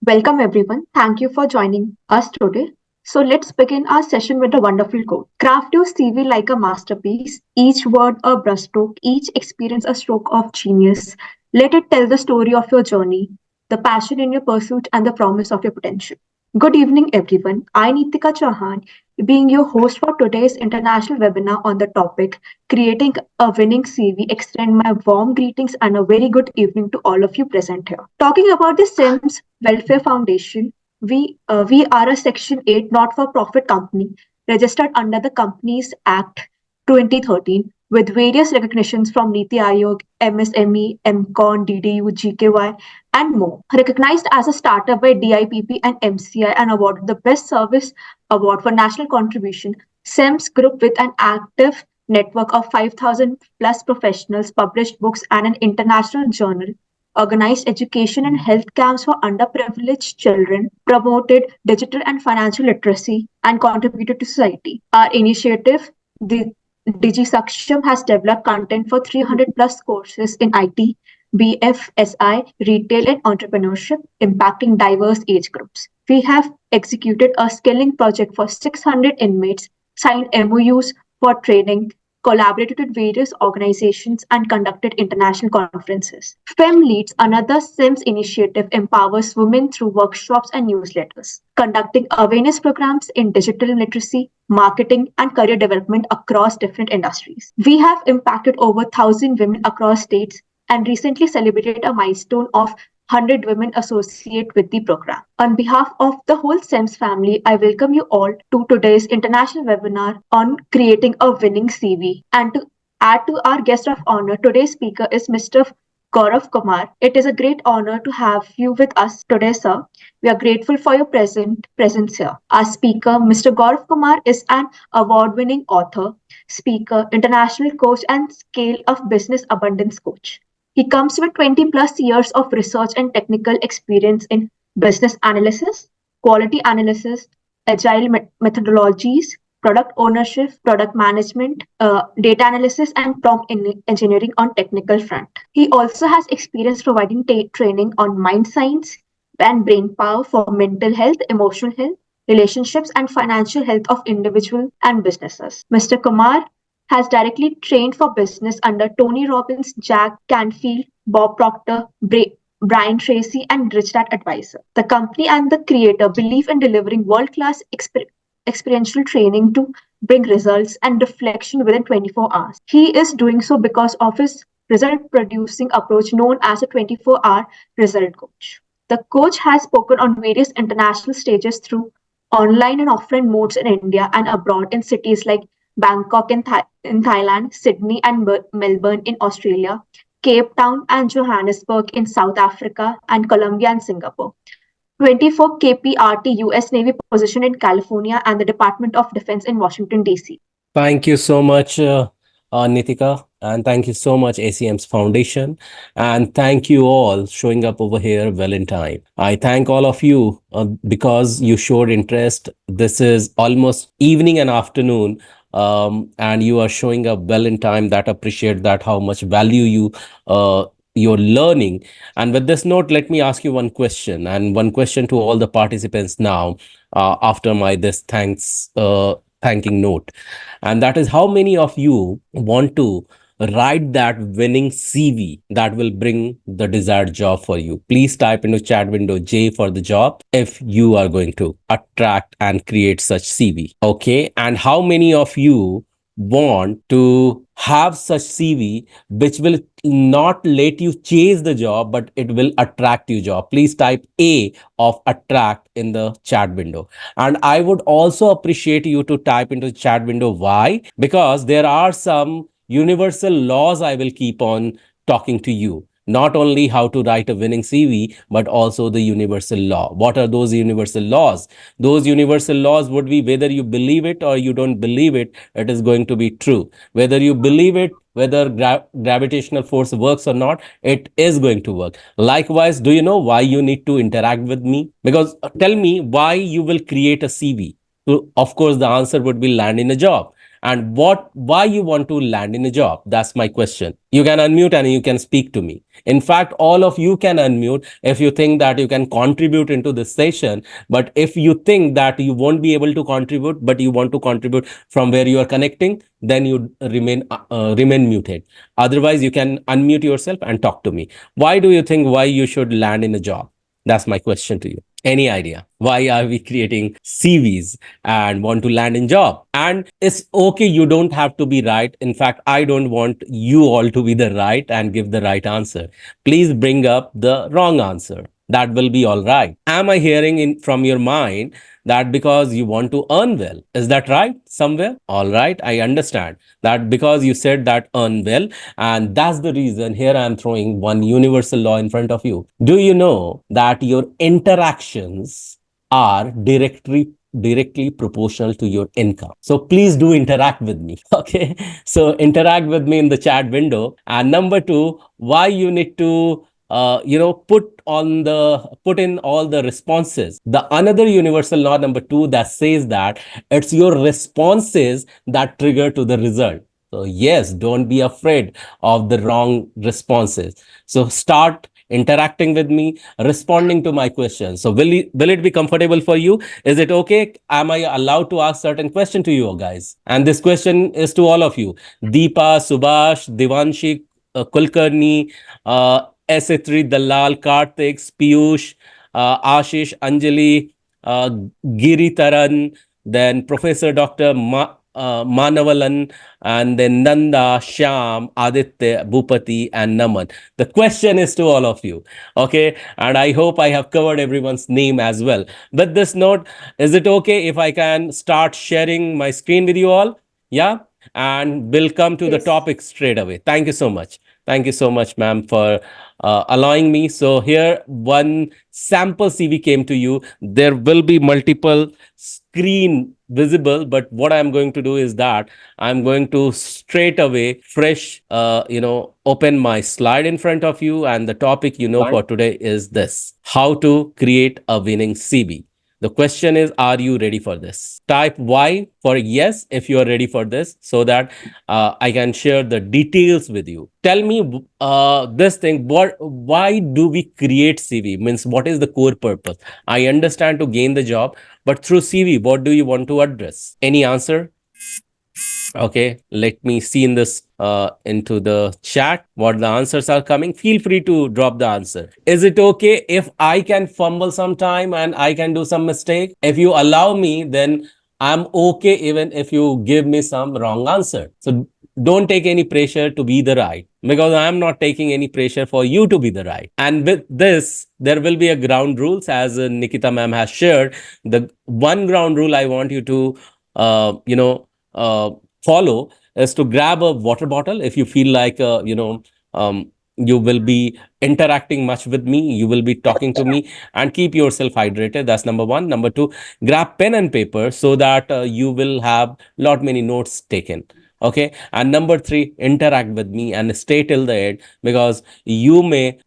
Welcome everyone. Thank you for joining us today. So let's begin our session with a wonderful quote. Craft your CV like a masterpiece, each word a brushstroke, each experience a stroke of genius. Let it tell the story of your journey, the passion in your pursuit, and the promise of your potential. Good evening, everyone. I, Nitika Chauhan, being your host for today's international webinar on the topic Creating a Winning CV, extend my warm greetings and a very good evening to all of you present here. Talking about the SEMS Welfare Foundation, we are a Section 8 not-for-profit company registered under the Companies Act 2013 with various recognitions from Niti Aayog, MSME, MCON, DDU, GKY, and more. Recognized as a startup by DIPP and MCI and awarded the Best Service Award for National Contribution, SEMS Group with an active network of 5,000 plus professionals, published books, and an international journal organized education and health camps for underprivileged children, promoted digital and financial literacy, and contributed to society. Our initiative, the DigiSaksham, has developed content for 300 plus courses in IT, BFSI, retail, and entrepreneurship, impacting diverse age groups. We have executed a skilling project for 600 inmates, signed MOUs for training, collaborated with various organizations, and conducted international conferences. FEM Leads, another SIMS initiative, empowers women through workshops and newsletters, conducting awareness programs in digital literacy, marketing, and career development across different industries. We have impacted over 1,000 women across states and recently celebrated a milestone of 100 women associate with the program. On behalf of the whole SEMS family, I welcome you all to today's international webinar on creating a winning CV. And to add to our guest of honor, today's speaker is Mr. Gaurav Kumar. It is a great honor to have you with us today, sir. We are grateful for your presence here. Our speaker, Mr. Gaurav Kumar, is an award-winning author, speaker, international coach, and scale of business abundance coach. He comes with 20 plus years of research and technical experience in business analysis, quality analysis, agile methodologies, product ownership, product management, data analysis, and prompt engineering on technical front. He also has experience providing training on mind science and brain power for mental health, emotional health, relationships, and financial health of individuals and businesses. Mr. Kumar has directly trained for business under Tony Robbins, Jack Canfield, Bob Proctor, Brian Tracy, and Rich Dad Advisor. The company and the creator believe in delivering world-class experiential training to bring results and reflection within 24 hours. He is doing so because of his result-producing approach known as a 24-hour result coach. The coach has spoken on various international stages through online and offline modes in India and abroad in cities like Bangkok in Thailand, Sydney and Melbourne in Australia, Cape Town and Johannesburg in South Africa, and Colombia and Singapore. 24 KPRT US Navy position in California and the Department of Defense in Washington, D.C. Thank you so much, Nitika, and thank you so much, ACM's Foundation, and thank you all showing up over here well in time. I thank all of you because you showed interest. This is almost evening and afternoon, and you are showing up well in time. That appreciate that how much value you're learning. And with this note, let me ask you one question, and one question to all the participants now after my this thanking note, and that is how many of you want to write that winning CV that will bring the desired job for you. Please type into chat window J for the job if you are going to attract and create such CV. Okay, and how many of you want to have such CV which will not let you chase the job, but it will attract you job? Please type A of attract in the chat window. And I would also appreciate you to type into the chat window why, because there are some universal laws I will keep on talking to you. Not only how to write a winning CV, but also the universal law. What are those universal laws? Those universal laws would be whether you believe it or you don't believe it, it is going to be true. Whether you believe it, whether gravitational force works or not, it is going to work. Likewise, do you know why you need to interact with me? Because tell me why you will create a CV. So, of course, the answer would be land in a job. and why you want to land in a job. That's my question. You can unmute and you can speak to me. In fact, all of you can unmute if you think that you can contribute into this session. But if you think that you won't be able to contribute, but you want to contribute from where you are connecting, then you remain muted. Otherwise, you can unmute yourself and talk to me. Why do you think why you should land in a job? That's my question to you. Any idea? Why are we creating CVs and want to land in job? And it's okay, you don't have to be right. In fact, I don't want you all to be the right and give the right answer. Please bring up the wrong answer. That will be all right. Am I hearing in from your mind that because you want to earn well? Is that right somewhere? All right, I understand that because you said that earn well, and that's the reason here I am throwing one universal law in front of you. Do you know that your interactions are directly proportional to your income? So please do interact with me. Okay, so interact with me in the chat window. And number two, why you need to put in all the responses. The another universal law number two that says that it's your responses that trigger to the result. So yes, don't be afraid of the wrong responses. So start interacting with me, responding to my questions. So will it be comfortable for you? Is it okay? Am I allowed to ask certain question to you guys? And this question is to all of you. Deepa, Subhash, Divanshi, Kulkarni, S3, Dalal, Karthik, Piyush, Ashish, Anjali, uh, Giri Taran, then Professor Dr. Manavalan, and then Nanda, Shyam, Aditya, Bhupati, and Naman. The question is to all of you. Okay. And I hope I have covered everyone's name as well. With this note, is it okay if I can start sharing my screen with you all? Yeah. And we'll come to the Yes. topic straight away. Thank you so much. Thank you so much, ma'am, for allowing me. So here, one sample CV came to you. There will be multiple screen visible, but what I'm going to do is that I'm going to straight away fresh, open my slide in front of you. And the topic, for today is this: how to create a winning CV. The question is, are you ready for this? Type Y for yes if you are ready for this, so that I can share the details with you. Tell me this thing: why do we create CV? Means, what is the core purpose? I understand to gain the job, but through CV, what do you want to address? Any answer? Okay, let me see in this into the chat what the answers are coming. Feel free to drop the answer. Is it okay if I can fumble sometime and I can do some mistake? If you allow me, then I'm okay even if you give me some wrong answer. So don't take any pressure to be the right, because I'm not taking any pressure for you to be the right. And with this, there will be a ground rules, as Nikita ma'am has shared. The one ground rule I want you to uh, you know uh, follow is to grab a water bottle if you feel like you will be interacting much with me, you will be talking to me, and keep yourself hydrated. That's number one. Number two, grab pen and paper so that you will have lot many notes taken. Okay. And number three, interact with me and stay till the end, because you may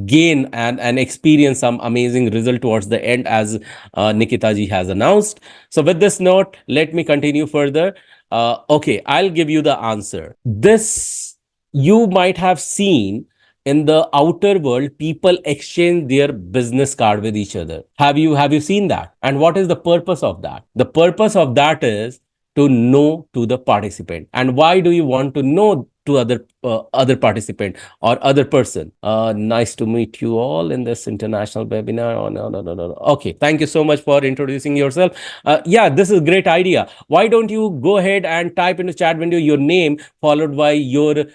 gain and experience some amazing result towards the end, as Nikita ji has announced. So with this note, let me continue further. Okay, I'll give you the answer. This you might have seen in the outer world, people exchange their business card with each other. Have you seen that? And what is the purpose of that? The purpose of that is to know to the participant. And why do you want to know to other participant or other person? Nice to meet you all in this international webinar. Oh, no, no, no, no. Okay, thank you so much for introducing yourself. Yeah, this is a great idea. Why don't you go ahead and type in the chat window your name followed by your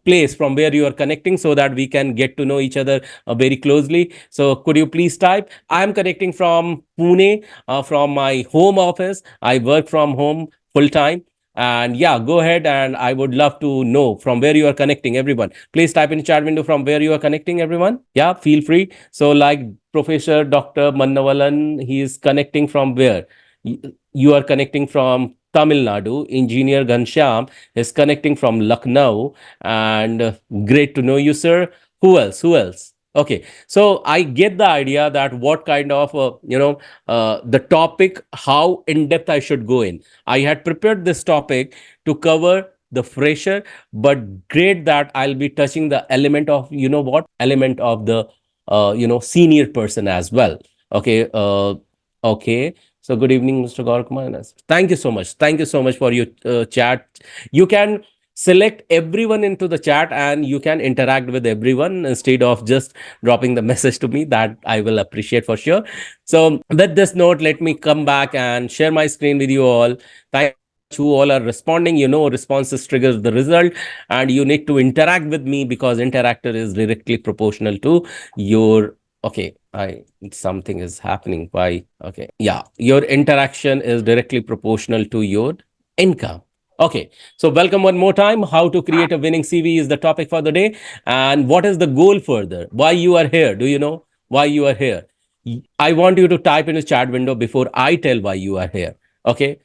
place from where you are connecting, so that we can get to know each other very closely. So could you please type? I'm connecting from Pune, from my home office. I work from home full time. And yeah, go ahead, and I would love to know from where you are connecting. Everyone, please type in chat window from where you are connecting. Everyone, yeah, feel free. So like Professor Dr. Mannavalan, he is connecting from where? You are connecting from Tamil Nadu. Engineer Ghanshyam is connecting from Lucknow. And great to know you, sir. Who else? Who else? Okay, so I get the idea that what kind of the topic, how in depth I should go in. I had prepared this topic to cover the fresher, but great that I'll be touching the element of, element of the senior person as well. Okay, okay. So good evening, Mr. Gaurakumar. Thank you so much. Thank you so much for your chat. You can select everyone into the chat and you can interact with everyone instead of just dropping the message to me. That I will appreciate for sure. So with this note, let me come back and share my screen with you all. Thank you so much who all are responding. Responses triggers the result, and you need to interact with me because interactor is directly proportional to your. Okay, I something is happening. Why? Okay, yeah, your interaction is directly proportional to your income. Okay, so welcome one more time. How to create a winning CV is the topic for the day. And what is the goal further? Why you are here? Do you know why you are here? I want you to type in the chat window before I tell why you are here. Okay,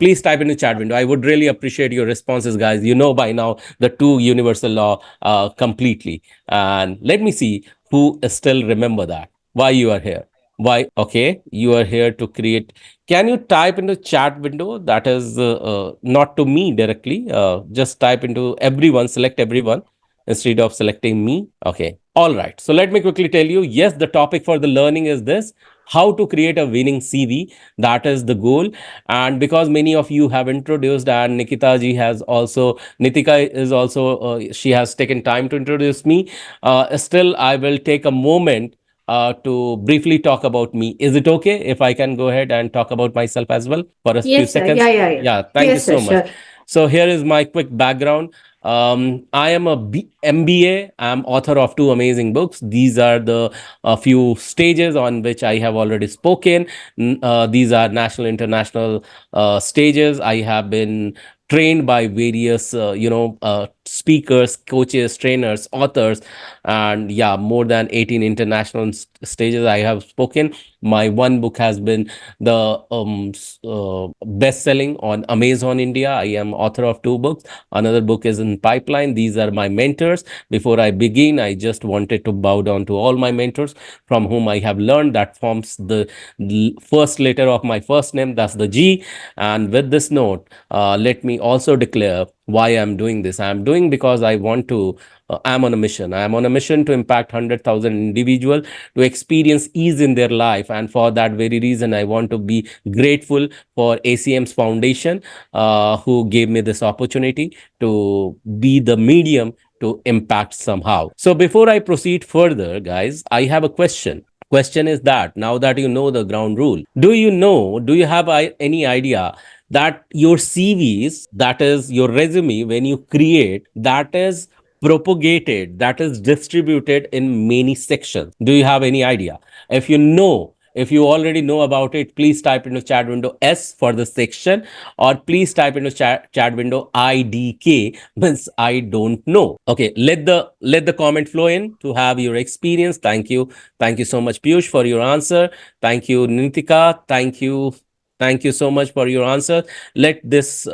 please type in the chat window. I would really appreciate your responses, guys. You know by now the two universal law completely. And let me see who still remember that. Why you are here? Why? Okay, you are here to create. Can you type into chat window? That is not to me directly. Just type into everyone, select everyone instead of selecting me. Okay. All right. So let me quickly tell you. Yes, the topic for the learning is this: how to create a winning CV. That is the goal. And because many of you have introduced, and Nikita ji has also, Nitika is also, she has taken time to introduce me. Still, I will take a moment to briefly talk about me. Is it okay if I can go ahead and talk about myself as well for a few Yes, sir. Yeah, seconds? yeah, yeah. Yeah, thank you Yes, sir. so much. Sure. So here is my quick background. I am a MBA. I'm author of two amazing books. These are the few stages on which I have already spoken. These are national, international stages. I have been trained by various, speakers, coaches, trainers, authors, and yeah, more than 18 international stages I have spoken. My one book has been the best selling on Amazon India. I am author of two books. Another book is in pipeline. These are my mentors. Before I begin, I just wanted to bow down to all my mentors from whom I have learned. That forms the first letter of my first name. That's the G. And with this note, let me also declare why I'm doing this. I'm doing because I want to. I'm on a mission. I'm on a mission to impact 100,000 individuals to experience ease in their life, and for that very reason, I want to be grateful for ACM's foundation, who gave me this opportunity to be the medium to impact somehow. So before I proceed further, guys, I have a question is that now that you know the ground rule, do you have any idea that your CVs, that is your resume, when you create, that is propagated, that is distributed in many sections? Do you have any idea? If you know, if you already know about it, please type into chat window S for the section, or please type into chat window IDK, means I don't know. Okay, let the comment flow in to have your experience. Thank you so much, Piyush, for your answer. Thank you, Nitika. Thank you so much for your answer. Let this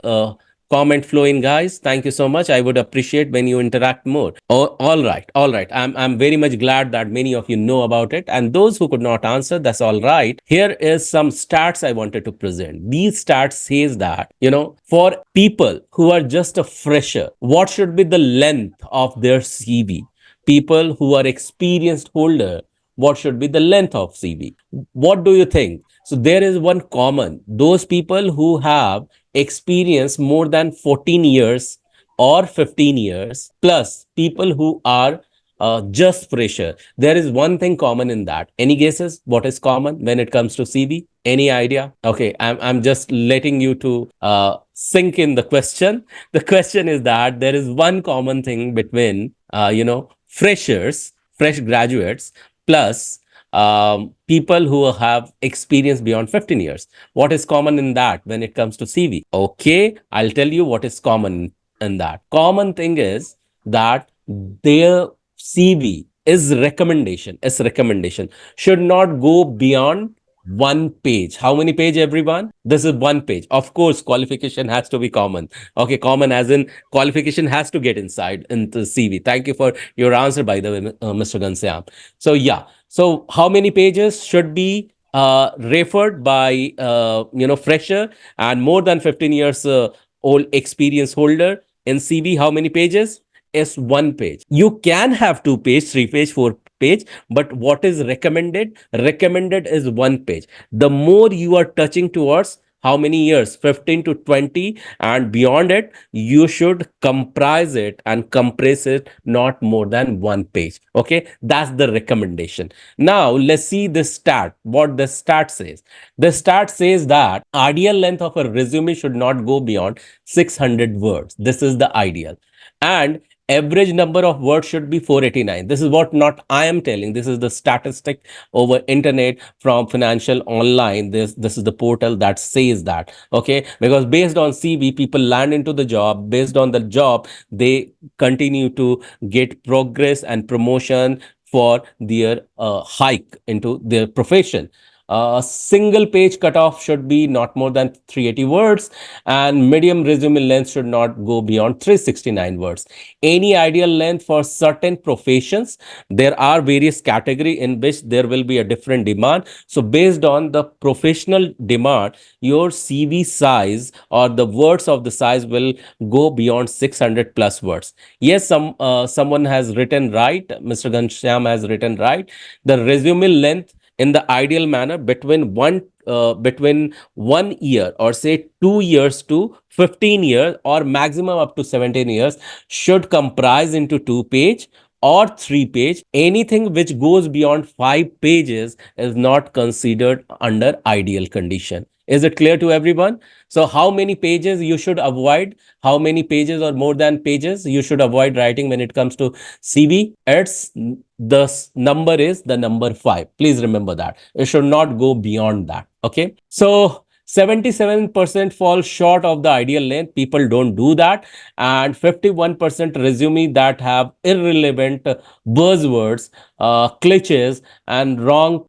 comment flow in, guys. Thank you so much. I would appreciate when you interact more. Oh, all right. I'm very much glad that many of you know about it, and those who could not answer, that's all right. Here is some stats I wanted to present. These stats says that, for people who are just a fresher, what should be the length of their CV? People who are experienced holder, what should be the length of CV? What do you think? So there is one common: those people who have experience more than 14 years or 15 years, plus people who are just fresher. There is one thing common in that. Any guesses what is common when it comes to CV? Any idea? Okay, I'm just letting you to sink in the question. The question is that there is one common thing between, freshers, fresh graduates, plus people who have experience beyond 15 years. What is common in that when it comes to CV? Okay, I'll tell you what is common in that. Common thing is that their CV is recommendation should not go beyond One page. How many page, everyone? This is one page. Of course, qualification has to be common. Okay, common as in qualification has to get inside into CV. Thank you for your answer, by the way, Mr. Gansyam. So yeah, so how many pages should be referred by fresher and more than 15 years old experience holder in CV? How many pages? Is one page. You can have two page, three page, four page, but what is recommended? Recommended is one page. The more you are touching towards how many years, 15 to 20 and beyond it, you should comprise it and compress it not more than one page. Okay, that's the recommendation. Now let's see the stat, what the stat says. The stat says that ideal length of a resume should not go beyond 600 words. This is the ideal. And average number of words should be 489. This is what not I am telling, this is the statistic over internet from Financial Online. This is the portal that says that. Okay, because based on CV people land into the job, based on the job they continue to get progress and promotion for their hike into their profession. A single page cutoff should be not more than 380 words, and medium resume length should not go beyond 369 words. Any ideal length for certain professions? There are various category in which there will be a different demand. So based on the professional demand, your CV size or the words of the size will go beyond 600 plus words. Yes, someone has written right, Mr. Gansham has written right. The resume length in the ideal manner between 1 year or say 2 years to 15 years or maximum up to 17 years should comprise into two page or three page. Anything which goes beyond 5 pages is not considered under ideal condition. Is it clear to everyone? So how many pages you should avoid? How many pages or more than pages you should avoid writing when it comes to CV? It's the number is the number 5. Please remember that. It should not go beyond that. Okay. So 77% fall short of the ideal length. People don't do that. And 51% resume that have irrelevant buzzwords, glitches, and wrong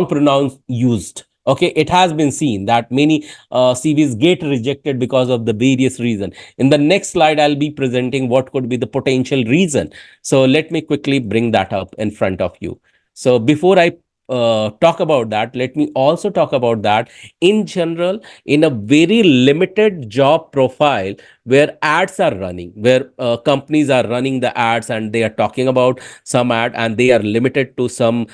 pronouns used. Okay, it has been seen that many CVs get rejected because of the various reason. In the next slide, I'll be presenting what could be the potential reason. So let me quickly bring that up in front of you. So before I talk about that, let me also talk about that in general, in a very limited job profile where ads are running, where companies are running the ads and they are talking about some ad and they are limited to some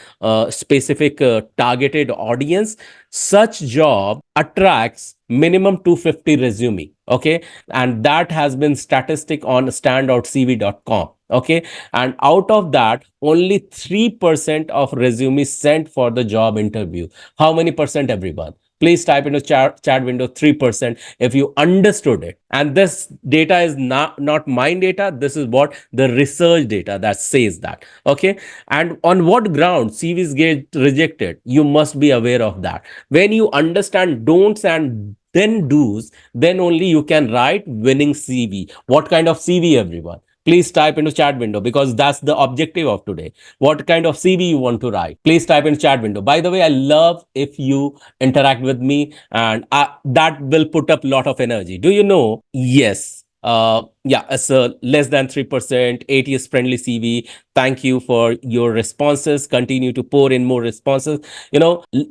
specific targeted audience. Such job attracts minimum 250 resume. Okay, and that has been statistic on standoutcv.com. Okay, and out of that only 3% of resumes sent for the job interview. How many percent, everyone? Please type into chat window 3% if you understood it. And this data is not mine data. This is what the research data that says that. Okay, and on what ground CVs get rejected, you must be aware of that. When you understand don'ts and then do's, then only you can write winning CV. What kind of CV, everyone? Please type into chat window because that's the objective of today. What kind of CV you want to write? Please type in chat window. By the way, I love if you interact with me, and that will put up a lot of energy. Do you know? Yes. Yeah, it's a less than 3%, ATS friendly CV. Thank you for your responses. Continue to pour in more responses.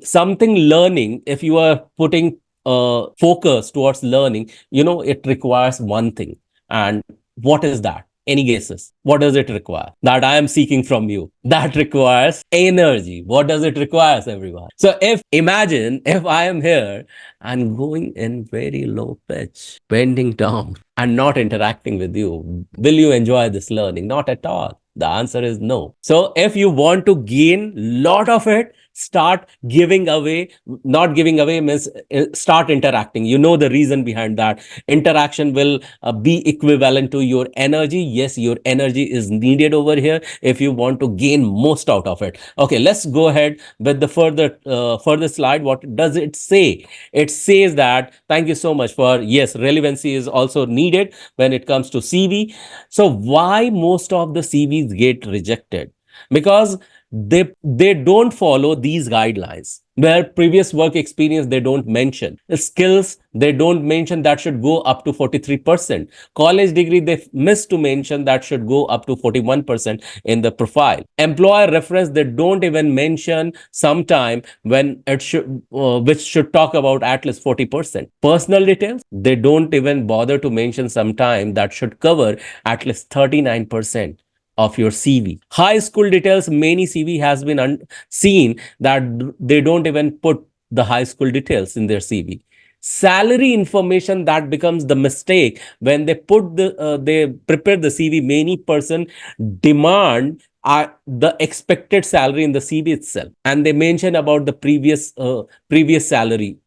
Something learning, if you are putting focus towards learning, it requires one thing. And what is that? Any guesses? What does it require that I am seeking from you? That requires energy. What does it require, everyone? So if imagine if I am here and going in very low pitch, bending down and not interacting with you, will you enjoy this learning? Not at all. The answer is no. So if you want to gain lot of it, start giving away. Not giving away means start interacting. You know the reason behind that. Interaction will be equivalent to your energy. Yes, your energy is needed over here if you want to gain most out of it. Okay, let's go ahead with the further slide. What does it say? It says that, thank you so much for, yes, relevancy is also needed when it comes to CV. So why most of the CVs get rejected? Because they don't follow these guidelines. Where previous work experience they don't mention, skills they don't mention, that should go up to 43%. College degree they miss to mention, that should go up to 41% in the profile. Employer reference they don't even mention sometime, when it should which should talk about at least 40%. Personal details they don't even bother to mention sometime, that should cover at least 39% of your CV. High school details, many CV has been seen that they don't even put the high school details in their CV. Salary information, that becomes the mistake when they prepare the CV. Many person demand the expected salary in the CV itself, and they mention about the previous salary,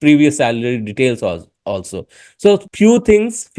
previous salary details also. So few things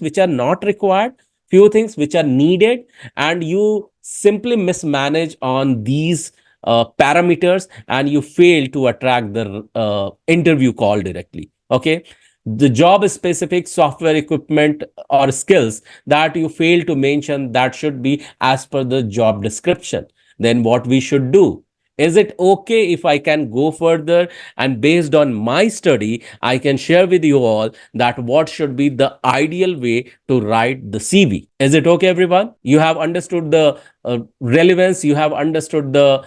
which are not required, few things which are needed, and you simply mismanage on these parameters, and you fail to attract the interview call directly. Okay, the job specific software equipment or skills that you fail to mention, that should be as per the job description. Then what we should do, is it okay if I can go further, and based on my study I can share with you all that what should be the ideal way to write the CV? Is it okay, everyone? You have understood the relevance, you have understood the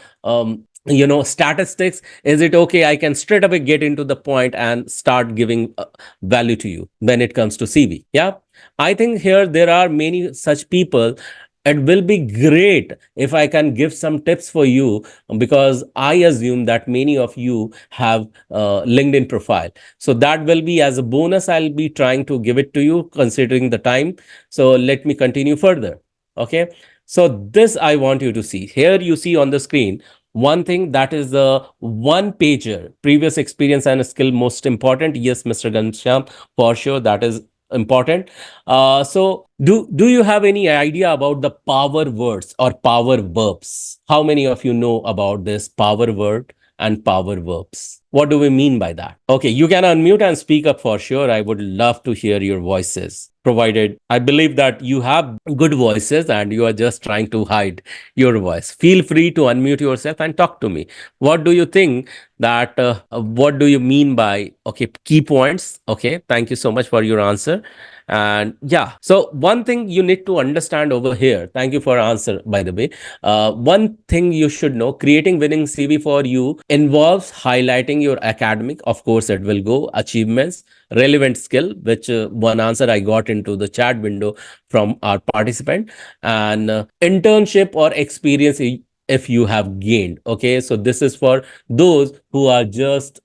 statistics. Is it okay, I can straight away get into the point and start giving value to you when it comes to CV? Yeah, I think here there are many such people. It will be great if I can give some tips for you, because I assume that many of you have LinkedIn profile. So that will be as a bonus, I'll be trying to give it to you considering the time. So let me continue further. Okay, so this I want you to see. Here you see on the screen one thing, that is the one pager, previous experience and skill most important. Yes, Mr. Gansham, for sure that is important. So do you have any idea about the power words or power verbs? How many of you know about this power word and power verbs? What do we mean by that? Okay, you can unmute and speak up for sure. I would love to hear your voices. Provided I believe that you have good voices and you are just trying to hide your voice. Feel free to unmute yourself and talk to me. What do you think that what do you mean by, okay, key points? Okay, thank you so much for your answer. And yeah, so one thing you need to understand over here, thank you for answer by the way. One thing you should know, creating winning CV for you involves highlighting your academic, of course it will go, achievements, relevant skill, which one answer I got into the chat window from our participant, and internship or experience if you have gained. Okay, so this is for those who are just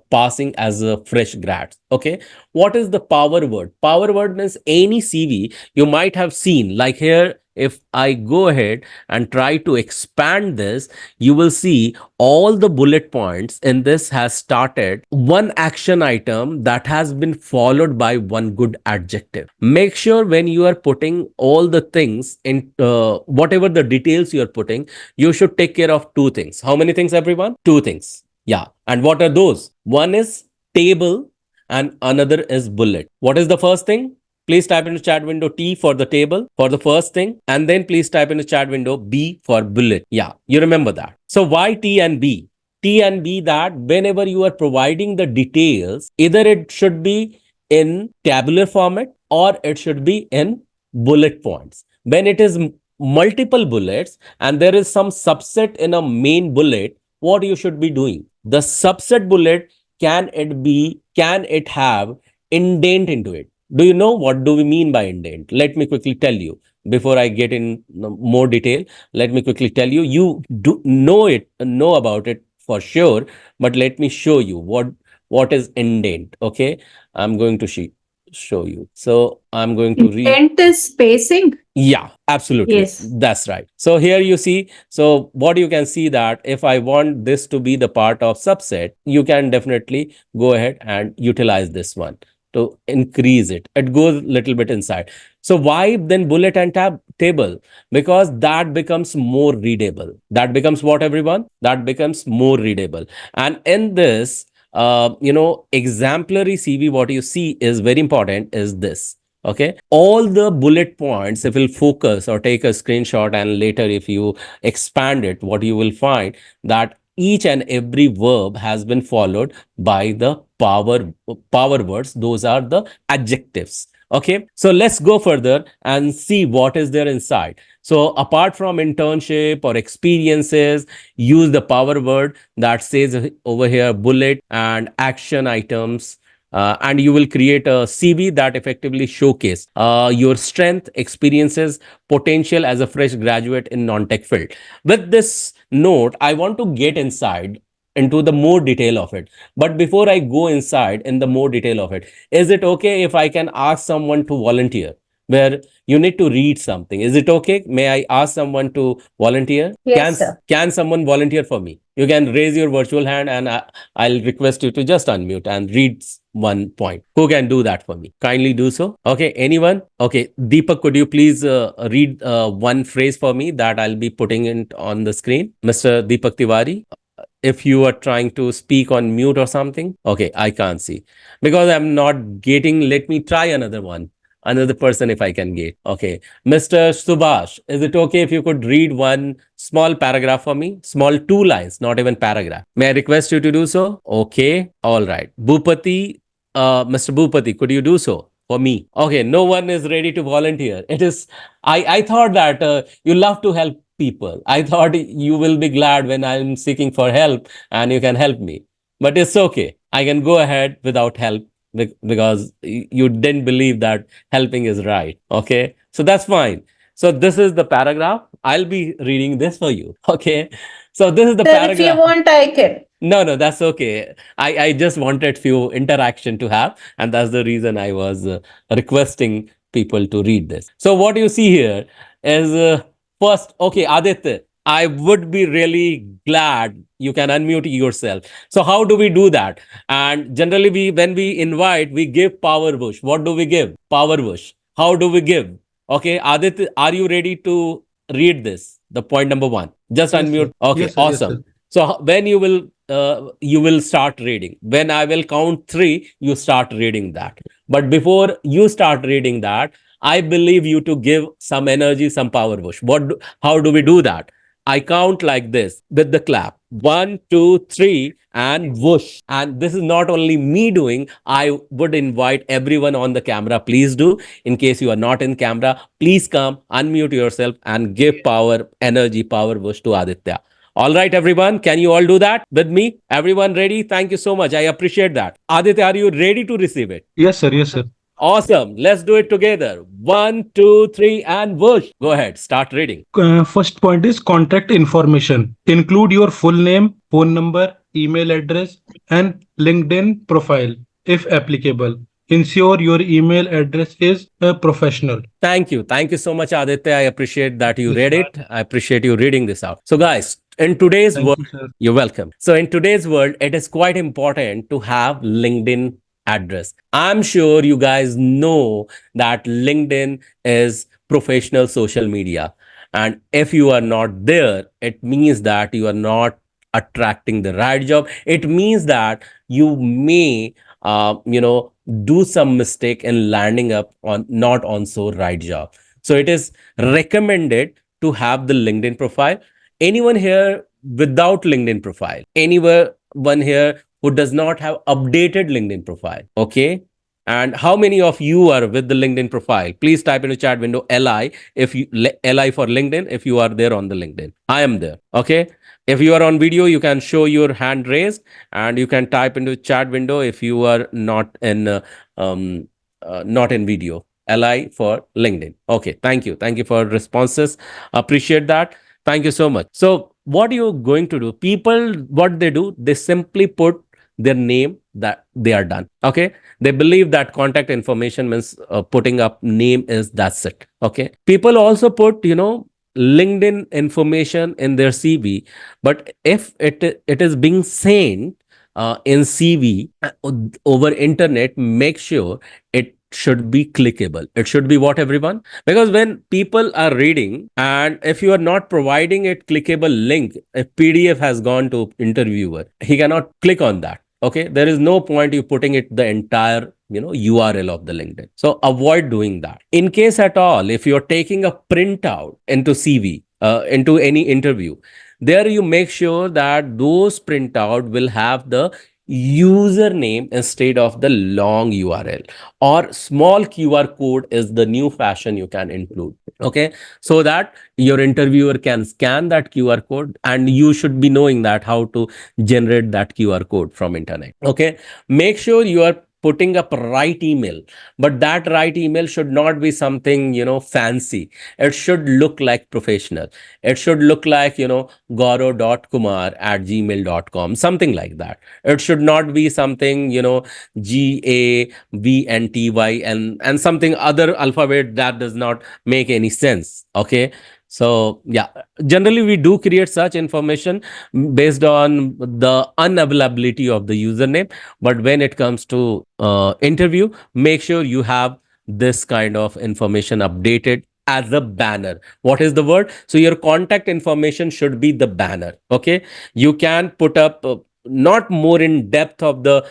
passing as a fresh grad. Okay, what is the power word? Power word means any CV you might have seen, like here if I go ahead and try to expand this, you will see all the bullet points in this has started one action item that has been followed by one good adjective. Make sure when you are putting all the things in, whatever the details you are putting, you should take care of two things. How many things, everyone? Two things. Yeah. And what are those? One is table and another is bullet. What is the first thing? Please type in the chat window T for the table for the first thing, and then please type in the chat window B for bullet. Yeah, you remember that. So why T and B? T and B, that whenever you are providing the details, either it should be in tabular format or it should be in bullet points. When it is multiple bullets and there is some subset in a main bullet, what you should be doing? The subset bullet, can it have indent into it? Do you know what do we mean by indent? Let me quickly tell you before I get in more detail. Let me quickly tell you. You do know about it for sure, but let me show you what is indent. Okay, I'm going to show you. So I'm going to read. Intent is spacing. Yeah, absolutely. Yes. That's right. So here you see, so what you can see that if I want this to be the part of subset, you can definitely go ahead and utilize this one to increase it. It goes a little bit inside. So why then bullet and table? Because that becomes more readable. That becomes what, everyone? That becomes more readable. And in this, exemplary CV, what you see is very important is this. Okay, all the bullet points, if you'll focus or take a screenshot, and later if you expand it, what you will find that each and every verb has been followed by the power words. Those are the adjectives. Okay, so let's go further and see what is there inside. So apart from internship or experiences, use the power word that says over here bullet and action items, and you will create a CV that effectively showcase your strength, experiences, potential as a fresh graduate in non-tech field. With this note, I want to get inside into the more detail of it. But before I go inside in the more detail of it, is it okay if I can ask someone to volunteer? Where you need to read something. Is it okay? May I ask someone to volunteer? Yes, sir. Can someone volunteer for me? You can raise your virtual hand, and I'll request you to just unmute and read one point. Who can do that for me? Kindly do so. Okay, anyone? Okay, Deepak, could you please read one phrase for me that I'll be putting it on the screen? Mr. Deepak Tiwari, if you are trying to speak on mute or something. Okay, I can't see because I'm not getting. Let me try another one. Another person, if I can get. Okay, Mr. Subhash, is it okay if you could read one small paragraph for me? Small two lines, not even paragraph. May I request you to do so? Okay, all right. Bhupati, Mr. Bhupati, could you do so for me? Okay, no one is ready to volunteer. It is. I thought that you love to help people. I thought you will be glad when I'm seeking for help and you can help me. But it's okay. I can go ahead without help because you didn't believe that helping is right. Okay. So that's fine. So this is the paragraph. I'll be reading this for you. Okay. So this is the Sir, if you paragraph. want, I can. No, no, that's okay. I just wanted few interaction to have, and that's the reason I was requesting people to read this. So what you see here is first, okay, Aditya, I would be really glad you can unmute yourself. So how do we do that? And generally, we when we invite, we give power push. What do we give? Power push. How do we give? Okay, Aditya, are you ready to read this? The point number one. Just Yes, sir. unmute. Okay, Yes, sir. Yes, awesome. sir. So when you will start reading. When I will count three, you start reading that. But before you start reading that, I believe you to give some energy, some power push. How do we do that? I count like this with the clap. One, two, three, and whoosh. And this is not only me doing, I would invite everyone on the camera. Please do. In case you are not in camera, please come, unmute yourself, and give power, energy, power whoosh to Aditya. All right, everyone. Can you all do that with me? Everyone ready? Thank you so much. I appreciate that. Aditya, are you ready to receive it? Yes, sir. Yes, sir. Awesome. Let's do it together. One, two, three, and whoosh. Go ahead. Start reading. First point is contact information. Include your full name, phone number, email address, and LinkedIn profile if applicable. Ensure your email address is professional. Thank you. Thank you so much, Aditya. I appreciate that you Yes, read sir. it. I appreciate you reading this out. So, guys, in today's Thank world, you, sir. you're welcome. So, in today's world, it is quite important to have LinkedIn address. I'm sure you guys know that LinkedIn is professional social media. And if you are not there, it means that you are not attracting the right job. It means that you may, do some mistake in landing up on not on so right job. So it is recommended to have the LinkedIn profile. Anyone here without LinkedIn profile? Anyone here who does not have updated LinkedIn profile? Okay. And how many of you are with the LinkedIn profile? Please type in the chat window LI if you LI for LinkedIn if you are there on the LinkedIn. I am there. Okay. If you are on video, you can show your hand raised and you can type into chat window if you are um, not in video. Li for LinkedIn. Okay, thank you for responses. Appreciate that. Thank you so much. So what are you going to do? People, what they do, they simply put their name that they are done. Okay, they believe that contact information means putting up name is that's it. Okay, people also put LinkedIn information in their CV, but if it is being sent in CV over internet, make sure it should be clickable. It should be what, everyone? Because when people are reading, and if you are not providing it clickable link, if PDF has gone to interviewer, he cannot click on that. Okay, there is no point you putting it the entire URL of the LinkedIn. So avoid doing that. In case at all, if you're taking a printout into CV, into any interview, there you make sure that those printout will have the username instead of the long URL, or small QR code is the new fashion you can include. Okay, so that your interviewer can scan that QR code, and you should be knowing that how to generate that QR code from internet. Okay, make sure you are putting up right email, but that right email should not be something fancy. It should look like professional. It should look like goro.kumar@gmail.com, something like that. It should not be something GAVNTY and something other alphabet that does not make any sense. Okay, so yeah, generally we do create such information based on the unavailability of the username. But when it comes to interview, make sure you have this kind of information updated as a banner. What is the word? So your contact information should be the banner. Okay, you can put up not more in depth of the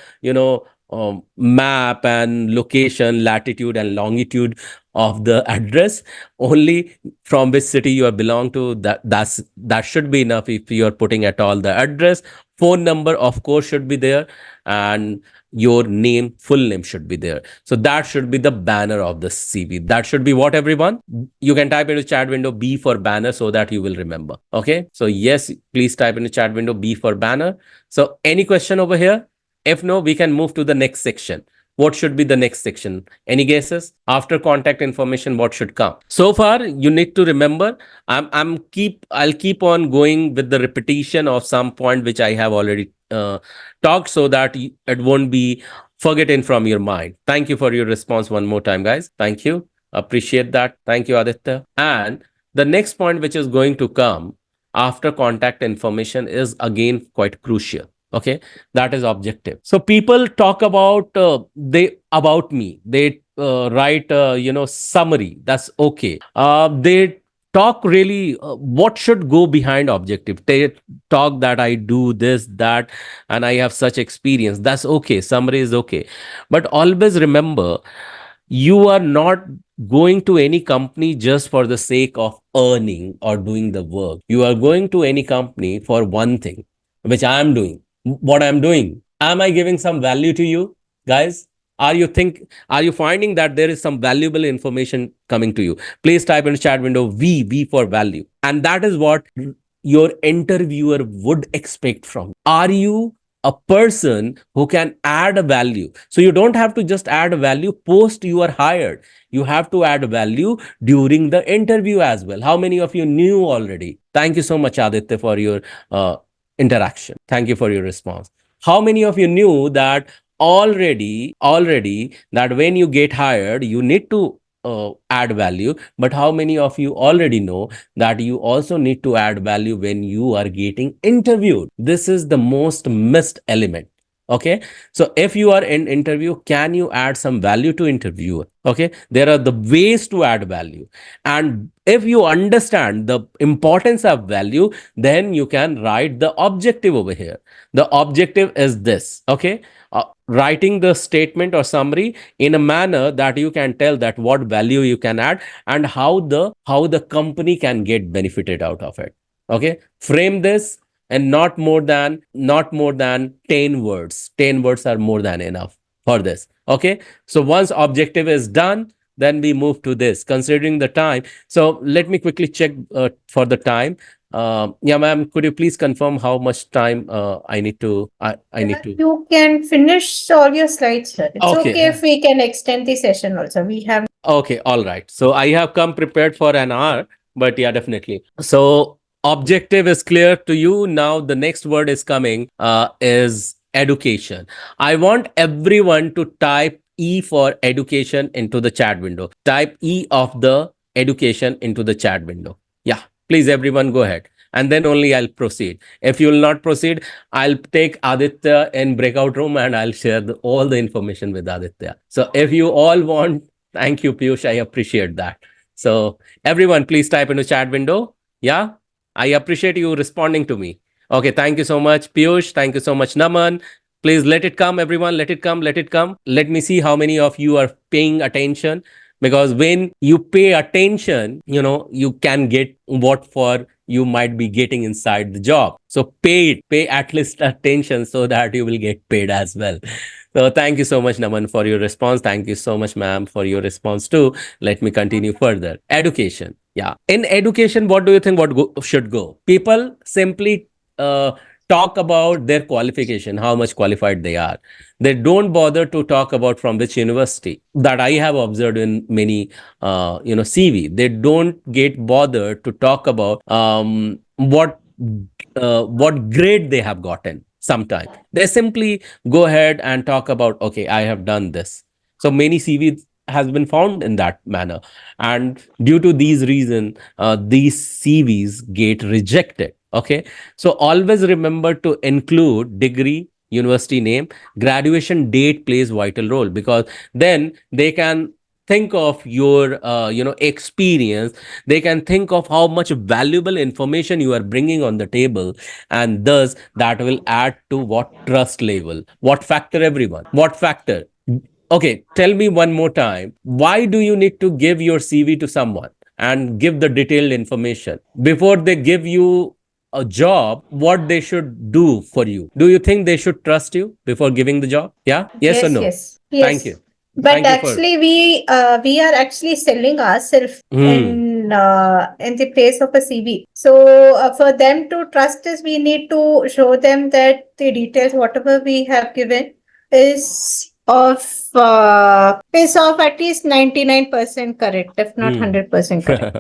map and location, latitude and longitude of the address, only from which city you are belong to. That should be enough. If you are putting at all the address, phone number of course should be there, and your name, full name should be there. So that should be the banner of the CV. That should be what, everyone. You can type into chat window B for banner so that you will remember. Okay, so yes, please type into chat window B for banner. So any question over here? If no, we can move to the next section. What should be the next section? Any guesses? After contact information, what should come? So far, you need to remember. I'll keep on going with the repetition of some point which I have already talked, so that it won't be forgotten from your mind. Thank you for your response one more time, guys. Thank you. Appreciate that. Thank you, Aditya. And the next point which is going to come after contact information is again quite crucial. Okay, that is objective. So people talk about about me. They write summary. That's okay. They talk really what should go behind objective. They talk that I do this, that, and I have such experience. That's okay. Summary is okay. But always remember, you are not going to any company just for the sake of earning or doing the work. You are going to any company for one thing, which I am doing. What I'm doing, am I giving some value to you, guys? Are you finding that there is some valuable information coming to you? Please type in the chat window V for value. And that is what your interviewer would expect from you. Are you a person who can add a value? So you don't have to just add a value post you are hired. You have to add value during the interview as well. How many of you knew already? Thank you so much, Aditya, for your interaction. Thank you for your response. How many of you knew that already that when you get hired, you need to add value? But how many of you already know that you also need to add value when you are getting interviewed? This is the most missed element. Okay, so if you are in interview, can you add some value to interviewer? Okay, there are the ways to add value, and if you understand the importance of value, then you can write the objective over here. The objective is this. Okay, writing the statement or summary in a manner that you can tell that what value you can add, and how the company can get benefited out of it. Okay, frame this, and not more than 10 words. 10 words are more than enough for this. Okay, so once objective is done, then we move to this, considering the time. So let me quickly check for the time. Yeah, ma'am, could you please confirm how much time I need to I need to You can finish all your slides, sir. It's okay Okay. if we can extend the session also. We have Okay, all right. So I have come prepared for an hour, but yeah, definitely. So objective is clear to you. Now the next word is coming is education. I want everyone to type E for education into the chat window. Type E of the education into the chat window. Yeah, please everyone go ahead. And then only I'll proceed. If you will not proceed, I'll take Aditya in breakout room and I'll share all the information with Aditya. So if you all want, thank you, Piyush. I appreciate that. So everyone, please type into chat window. Yeah, I appreciate you responding to me. Okay, thank you so much, Piyush. Thank you so much, Naman. Please let it come, everyone. Let it come. Let it come. Let me see how many of you are paying attention. Because when you pay attention, you can get what for you might be getting inside the job. So pay it, pay at least attention so that you will get paid as well. So thank you so much, Naman, for your response. Thank you so much, ma'am, for your response too. Let me continue further. Education. Yeah. In education, what do you think should go? People simply talk about their qualification, how much qualified they are. They don't bother to talk about from which university. That I have observed in many, CV. They don't get bothered to talk about what grade they have gotten. Sometimes they simply go ahead and talk about, okay, I have done this. So many CVs has been found in that manner, and due to these reasons, these CVs get rejected. Okay, so always remember to include degree, university name, graduation date plays vital role, because then they can think of your experience. They can think of how much valuable information you are bringing on the table, and thus that will add to what trust level, what factor, everyone, what factor. Okay, tell me one more time, why do you need to give your CV to someone and give the detailed information before they give you a job? What they should do for you? Do you think they should trust you before giving the job? Yeah, yes or Yes, no? yes, Thank yes. you. But Thank you for. actually, we are actually selling ourselves Hmm. in the place of a CV. So for them to trust us, we need to show them that the details, whatever we have given, is of at least 99% correct, if not Hmm. 100% correct.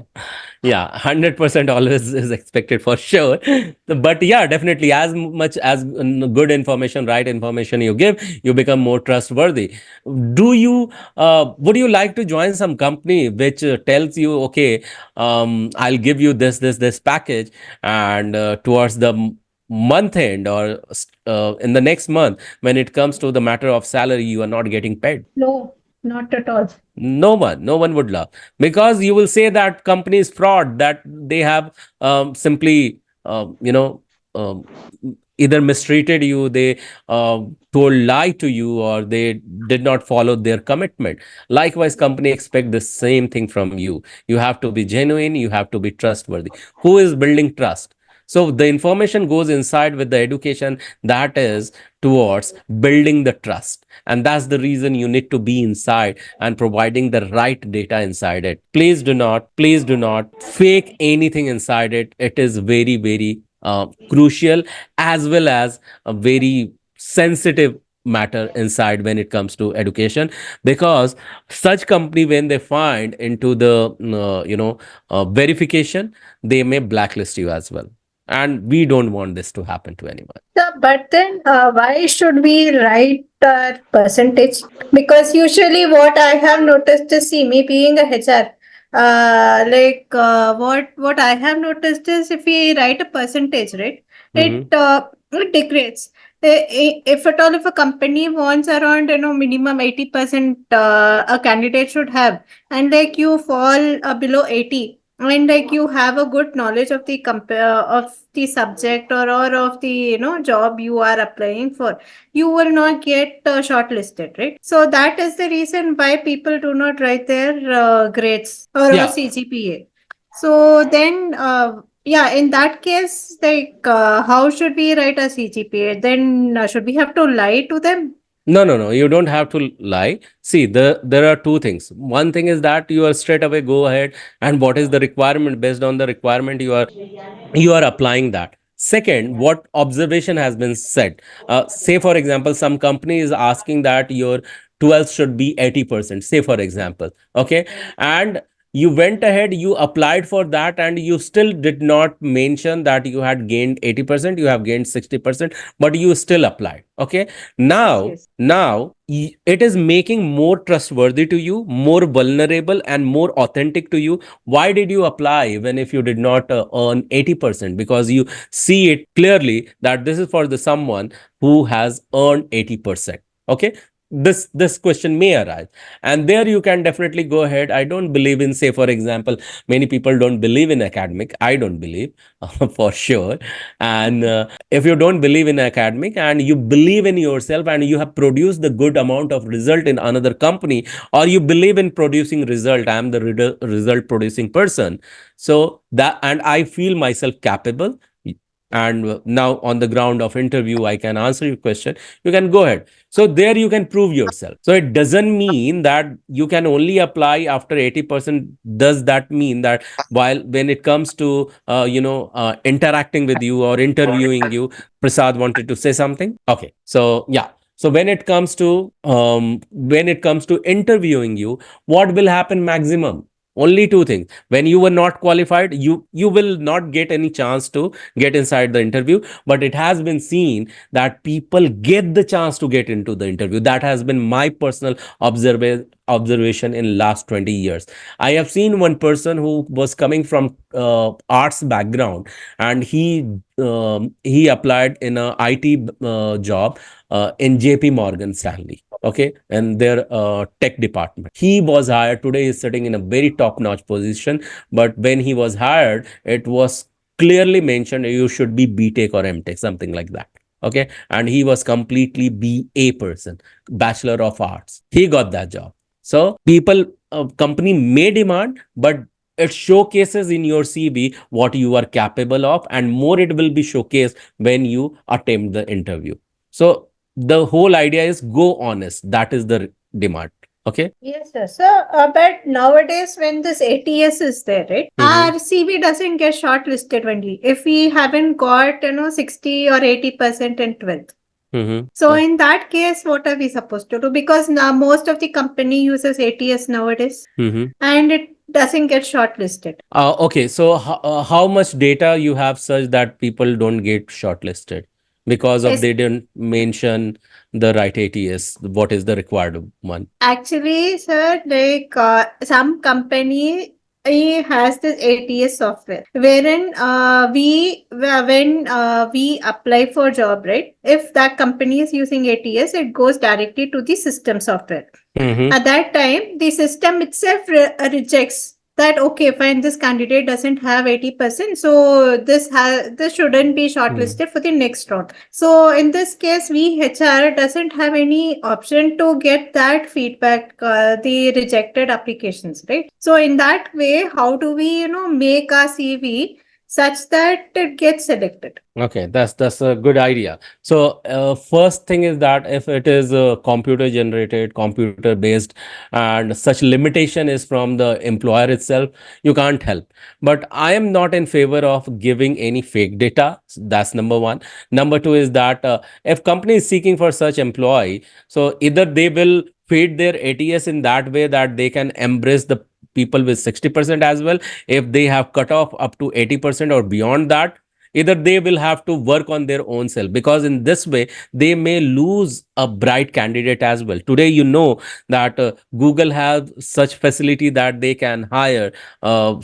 Yeah, 100% always is expected for sure. But yeah, definitely, as much as good information, right information you give, you become more trustworthy. Would you like to join some company which tells you, okay, I'll give you this package, and towards the month end, or in the next month, when it comes to the matter of salary, you are not getting paid? No, not at all. No one would love, because you will say that company is fraud, that they have simply um, either mistreated you, they told lie to you, or they did not follow their commitment. Likewise, company expect the same thing from you. You have to be genuine, you have to be trustworthy. Who is building trust? So the information goes inside with the education, that is towards building the trust, and that's the reason you need to be inside and providing the right data inside it. Please do not fake anything inside it. It is very, very crucial, as well as a very sensitive matter inside when it comes to education, because such company, when they find into the verification, they may blacklist you as well, and we don't want this to happen to anyone. But then, why should we write our percentage? Because usually, what I have noticed is, see, me being a HR, what I have noticed is, if we write a percentage, right, it Mm-hmm. it degrades. If at all, if a company wants around, minimum 80%, a candidate should have, and like you fall below 80, and like you have a good knowledge of the of the subject, or of the job you are applying for, you will not get shortlisted, right? So that is the reason why people do not write their grades or Yeah. CGPA. So then, yeah, in that case, like, how should we write a CGPA? Then should we have to lie to them? No, no, no. You don't have to lie. See, there are two things. One thing is that you are straight away go ahead, and what is the requirement, based on the requirement you are applying that. Second, what observation has been set. Say for example, some company is asking that your 12th should be 80%. Say for example, okay, and you went ahead, you applied for that, and you still did not mention that you had gained 80%, you have gained 60%, but you still applied. Okay, Yes, now yes. now it is making more trustworthy to you, more vulnerable, and more authentic to you. Why did you apply even if you did not earn 80%? Because you see it clearly that this is for the someone who has earned 80%. Okay, this question may arise, and there you can definitely go ahead. I don't believe in, say for example, many people don't believe in academic. I don't believe for sure. And if you don't believe in academic and you believe in yourself and you have produced the good amount of result in another company, or you believe in producing result, I am the result producing person, so that, and I feel myself capable, and now on the ground of interview I can answer your question, you can go ahead. So there you can prove yourself. So it doesn't mean that you can only apply after 80%. Does that mean that while when it comes to interacting with you or interviewing you, Prasad wanted to say something? Okay, so yeah. So when it comes to interviewing you, what will happen maximum? Only two things. When you were not qualified, you will not get any chance to get inside the interview. But it has been seen that people get the chance to get into the interview. That has been my personal observation in last 20 years. I have seen one person who was coming from arts background, and he applied in a IT job in JP Morgan Stanley, okay, and their tech department. He was hired. Today he's sitting in a very top notch position, but when he was hired, it was clearly mentioned you should be BTech or MTech, something like that. Okay, and he was completely BA person, Bachelor of Arts. He got that job. So people, company may demand, but it showcases in your CV what you are capable of, and more it will be showcased when you attempt the interview. So the whole idea is go honest. That is the demand. Okay. Yes, sir. So, but nowadays, when this ATS is there, right, our CV doesn't get shortlisted only if we haven't got 60 or 80% in 12th. So in that case, what are we supposed to do? Because now most of the company uses ATS nowadays, and it doesn't get shortlisted. Okay, so how much data you have such that people don't get shortlisted because of Yes. they didn't mention the right ATS? What is the required one? Actually, sir, like some company has this ATS software wherein when we apply for job, right? If that company is using ATS, it goes directly to the system software. At that time, the system itself rejects that, okay, fine, this candidate doesn't have 80%, so this shouldn't be shortlisted for the next round. So in this case, we HR doesn't have any option to get that feedback, the rejected applications, right? So in that way, how do we make our CV such that it gets selected? Okay, that's a good idea. So first thing is that if it is computer generated, computer based, and such limitation is from the employer itself, you can't help. But I am not in favor of giving any fake data. That's number one. Number two is that if company is seeking for such employee, so either they will feed their ATS in that way that they can embrace the people with 60% as well. If they have cut off up to 80% or beyond that, either they will have to work on their own self, because in this way they may lose a bright candidate as well. Today you know that Google have such facility that they can hire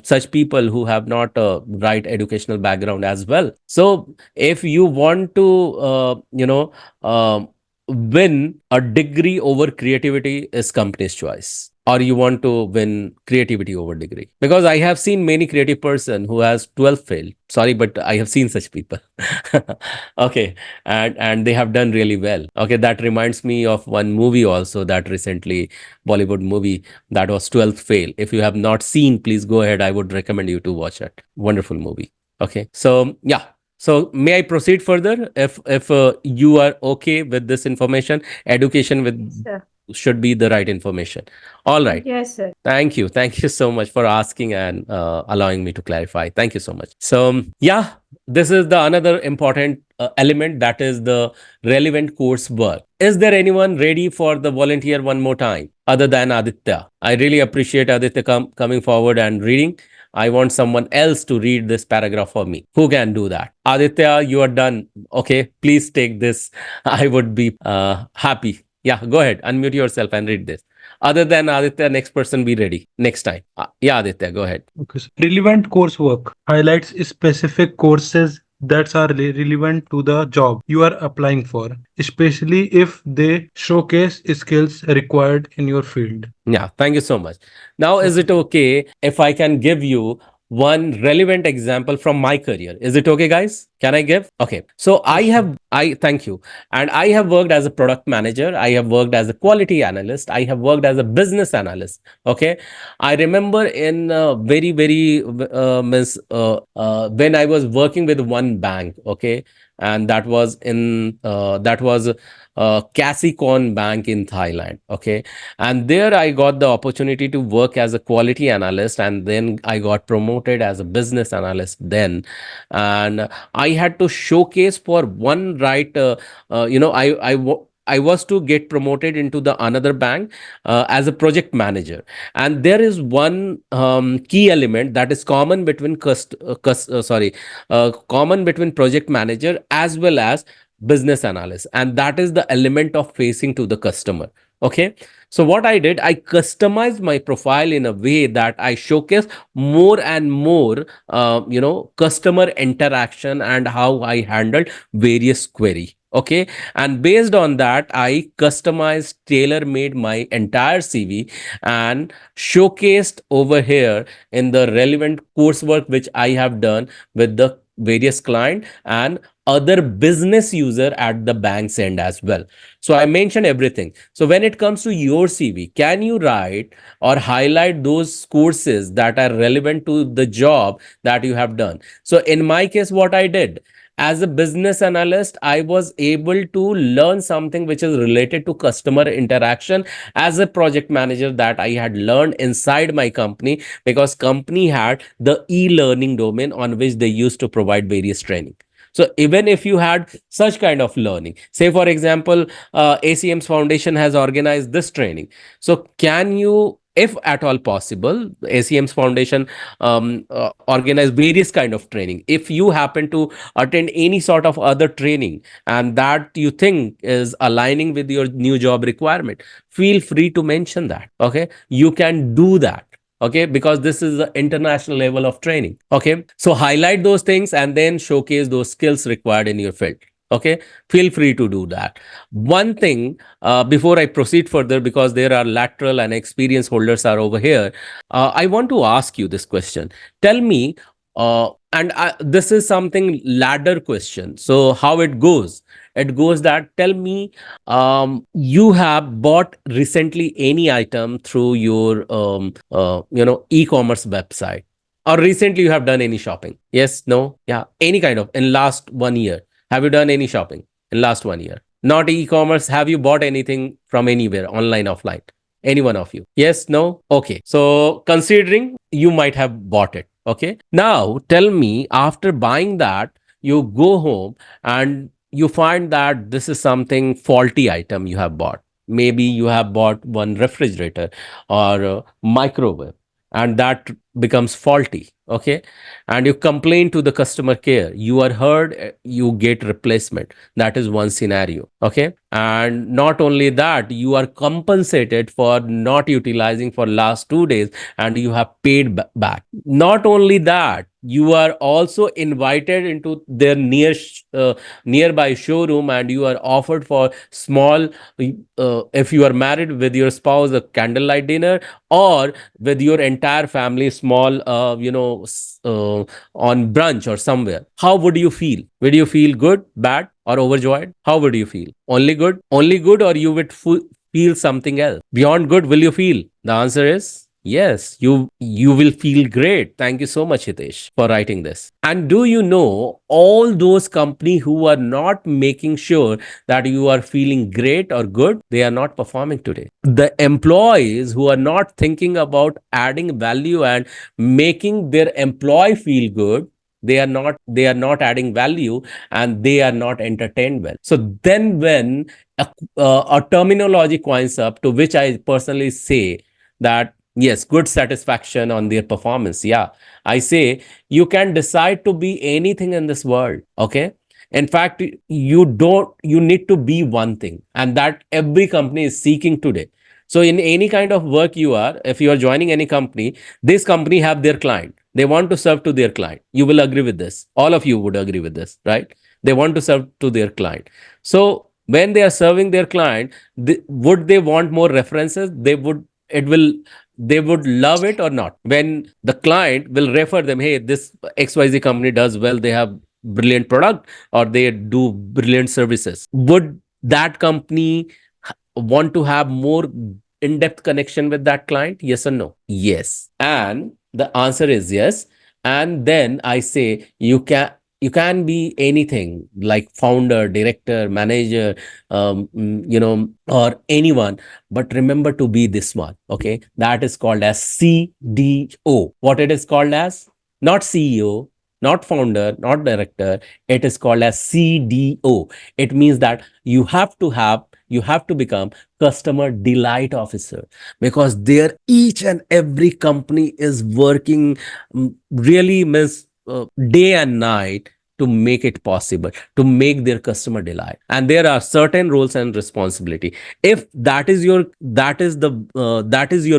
such people who have not a right educational background as well. So if you want to win, a degree over creativity is company's choice, or you want to win creativity over degree. Because I have seen many creative person who has 12 failed. Sorry, but I have seen such people. Okay, and they have done really well. Okay, that reminds me of one movie also, that recently Bollywood movie, that was 12th fail. If you have not seen, please go ahead. I would recommend you to watch it. Wonderful movie. Okay, so yeah. So may I proceed further? If you are okay with this information, education with Yes, sir. should be the right information. All right. Yes, sir. Thank you. Thank you so much for asking and allowing me to clarify. Thank you so much. So, yeah, this is the another important element, that is the relevant coursework. Is there anyone ready for the volunteer one more time other than Aditya? I really appreciate Aditya coming forward and reading. I want someone else to read this paragraph for me. Who can do that? Aditya, you are done. Okay, please take this. I would be happy. Yeah, go ahead. Unmute yourself and read this. Other than Aditya, next person be ready next time. Yeah, Aditya, go ahead. Okay. So relevant coursework highlights specific courses that are relevant to the job you are applying for, especially if they showcase skills required in your field. Yeah, thank you so much. Now, is Okay. it okay if I can give you one relevant example from my career? Is it okay, guys? Can I give? Okay. So Yes, sure. I thank you. And I have worked as a product manager. I have worked as a quality analyst. I have worked as a business analyst. Okay. I remember in when I was working with one bank. Okay. And that was Cassicon Bank in Thailand. Okay, and there I got the opportunity to work as a quality analyst, and then I got promoted as a business analyst then. And I had to showcase for one right I was to get promoted into the another bank as a project manager, and there is one key element that is common between common between project manager as well as business analyst, and that is the element of facing to the customer. Okay, so what I did, I customized my profile in a way that I showcase more and more, customer interaction and how I handled various query. Okay, and based on that, I customized, tailor made my entire CV and showcased over here in the relevant coursework which I have done with the various client and other business user at the bank's end as well. So I mentioned everything. So when it comes to your CV, can you write or highlight those courses that are relevant to the job that you have done? So in my case, what I did, as a business analyst, I was able to learn something which is related to customer interaction as a project manager, that I had learned inside my company, because company had the e-learning domain on which they used to provide various training. So even if you had such kind of learning, say for example, ACM's foundation has organized this training. So can you, if at all possible, ACM's foundation organize various kind of training. If you happen to attend any sort of other training and that you think is aligning with your new job requirement, feel free to mention that. Okay, you can do that. Okay, because this is the international level of training. Okay, so highlight those things and then showcase those skills required in your field. Okay, feel free to do that. One thing, before I proceed further, because there are lateral and experience holders are over here, I want to ask you this question. Tell me, this is something ladder question. So how it goes? It goes that, tell me, you have bought recently any item through your e-commerce website, or recently you have done any shopping? Yes, no, yeah, any kind of, in last 1 year, have you done any shopping in last 1 year? Not e-commerce. Have you bought anything from anywhere, online, offline? Any one of you? Yes, no? Okay. So considering you might have bought it. Okay. Now tell me, after buying that, you go home and you find that this is something faulty item you have bought. Maybe you have bought one refrigerator or microwave, and that becomes faulty. Okay, and you complain to the customer care, you are heard, you get replacement. That is one scenario. Okay, and not only that, you are compensated for not utilizing for last 2 days, and you have paid back. Not only that, you are also invited into their nearby showroom, and you are offered for small, if you are married, with your spouse, a candlelight dinner, or with your entire family, small, on brunch or somewhere. How would you feel? Would you feel good, bad, or overjoyed? How would you feel? Only good? Only good, or you would feel something else? Beyond good, will you feel? The answer is yes, you will feel great. Thank you so much, Hitesh, for writing this. And do you know, all those companies who are not making sure that you are feeling great or good, they are not performing today. The employees who are not thinking about adding value and making their employee feel good, they are not adding value, and they are not entertained well. So then when a terminology coins up, to which I personally say that yes, good satisfaction on their performance. Yeah, I say you can decide to be anything in this world. Okay, in fact, you need to be one thing, and that every company is seeking today. So in any kind of work you are, if you are joining any company, this company have their client, They want to serve to their client. You will agree with this. All of you would agree with this, right? They want to serve to their client. So when they are serving their client, would they want more references? It will, they would love it or not. When the client will refer them, hey, this XYZ company does well, they have brilliant product or they do brilliant services. Would that company want to have more in-depth connection with that client? Yes or no? Yes. And the answer is yes. And then I say you can be anything like founder, director, manager, or anyone, but remember to be this one. Okay, that is called as CDO. What it is called as? Not CEO, not founder, not director. It is called as CDO. It means that you have to become customer delight officer, because there each and every company is working, really means day and night to make it possible, to make their customer delight. And there are certain roles and responsibility. If that is your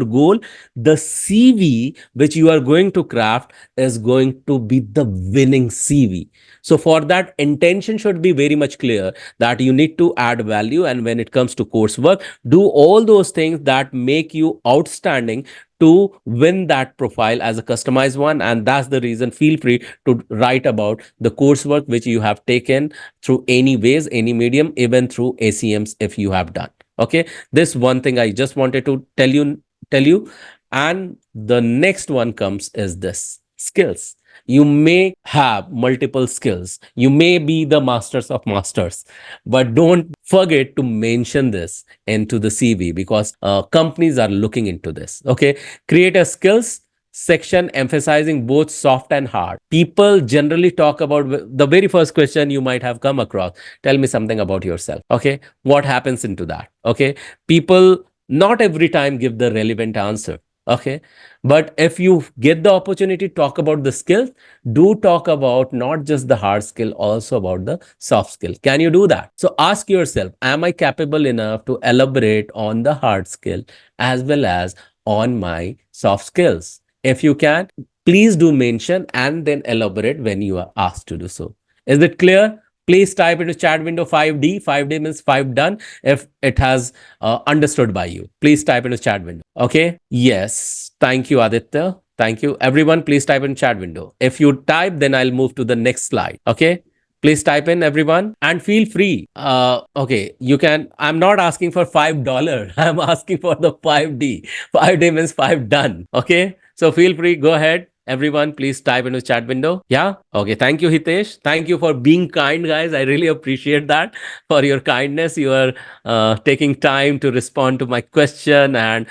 goal, the CV which you are going to craft is going to be the winning CV. So for that, intention should be very much clear, that you need to add value. And when it comes to coursework, do all those things that make you outstanding to win that profile as a customized one. And that's the reason, feel free to write about the coursework which you have taken through any ways, any medium, even through ACMs if you have done. Okay, this one thing I just wanted to tell you. And the next one comes is this: skills. You may have multiple skills, you may be the masters of masters, but don't forget to mention this into the CV, because companies are looking into this. Okay, create a skills section emphasizing both soft and hard. People generally talk about the very first question you might have come across: tell me something about yourself. Okay, what happens into that? Okay, people not every time give the relevant answer. Okay, but if you get the opportunity to talk about the skills, do talk about not just the hard skill, also about the soft skill. Can you do that? So ask yourself, am I capable enough to elaborate on the hard skill as well as on my soft skills? If you can, please do mention and then elaborate when you are asked to do so. Is it clear? Please type into chat window 5D. 5D means 5 done. If it has understood by you, please type into chat window. Okay. Yes. Thank you, Aditya. Thank you. Everyone, please type in chat window. If you type, then I'll move to the next slide. Okay. Please type in, everyone, and feel free. Okay, you can. I'm not asking for $5. I'm asking for the 5D. 5D means 5 done. Okay. So feel free. Go ahead. Everyone, please type into chat window. Yeah. Okay. Thank you, Hitesh. Thank you for being kind, guys. I really appreciate that, for your kindness. You are taking time to respond to my question and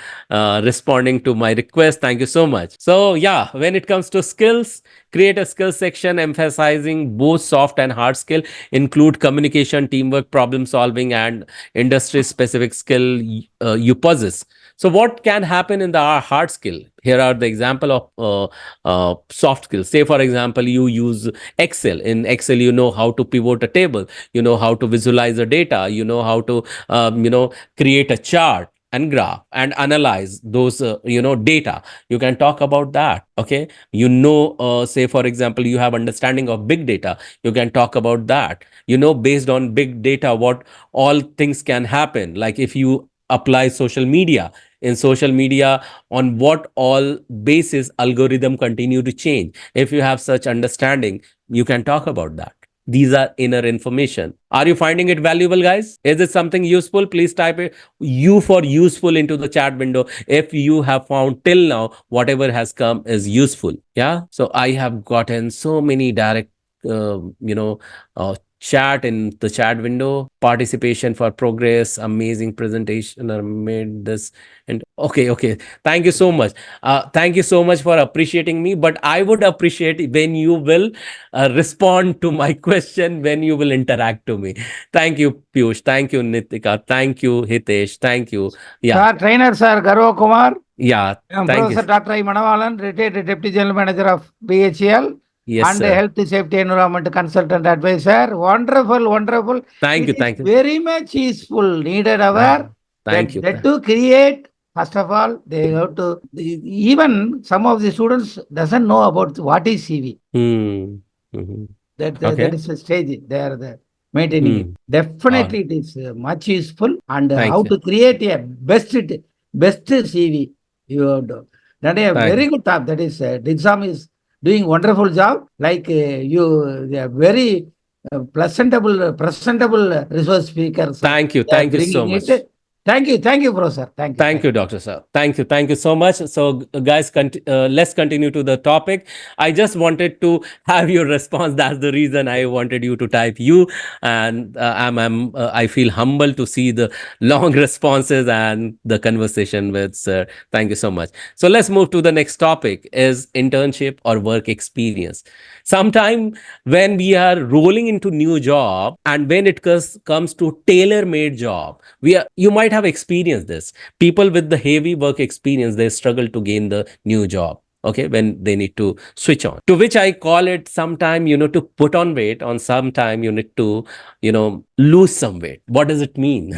responding to my request. Thank you so much. So yeah, when it comes to skills, create a skills section emphasizing both soft and hard skill. Include communication, teamwork, problem solving, and industry specific skill you possess. So what can happen in the hard skill? Here are the example of soft skills. Say, for example, you use Excel. In Excel, you know how to pivot a table, you know how to visualize the data, you know how to create a chart and graph and analyze those data. You can talk about that. Okay, say for example, you have understanding of big data. You can talk about that. Based on big data, what all things can happen. Like if you apply social media, in social media, on what all basis algorithm continue to change. If you have such understanding, you can talk about that. These are inner information. Are you finding it valuable, guys? Is it something useful? Please type it U for useful into the chat window. If you have found till now whatever has come is useful. Yeah. So I have gotten so many direct uh, you know chat in the chat window. Participation for progress, amazing presentation, I made this. And okay, thank you so much. Thank you so much for appreciating me, but I would appreciate when you will respond to my question, when you will interact to me. Thank you, Piyush. Thank you, Nitika. Thank you, Hitesh. Thank you. Yeah. Sir, trainer, sir, Garva Kumar. Yeah. I am Thank you. Professor Dr. I. Manavalan, retired Deputy General Manager of BHEL Yes, and sir. Health Safety Environment Consultant Advisor. Wonderful, wonderful. Thank you. It is Thank you. very much useful, needed our Thank you. that to create First of all, they have to, even some of the students doesn't know about what is CV. Mhm. That Okay. is a stage they are maintaining it. Hmm. Definitely, it is much useful. And how Thank you. to create a best CV. You have to. That is a Thank very you. good job. That is Dixam is doing wonderful job. Like you, they are very presentable resource speakers. Thank you. They are Thank you so bringing much. it. Thank you, Professor. Thank you, Thank thank you, you. Dr. Sir. Thank you. Thank you so much. So, guys, let's continue to the topic. I just wanted to have your response. That's the reason I wanted you to type you. And I feel humble to see the long responses and the conversation with Sir. Thank you so much. So, let's move to the next topic is internship or work experience. Sometime when we are rolling into new job and when it comes to tailor-made job, you might have experienced this. People with the heavy work experience, they struggle to gain the new job, okay, when they need to switch on, to which I call it sometime, to put on weight, on sometime you need to lose some weight. What does it mean?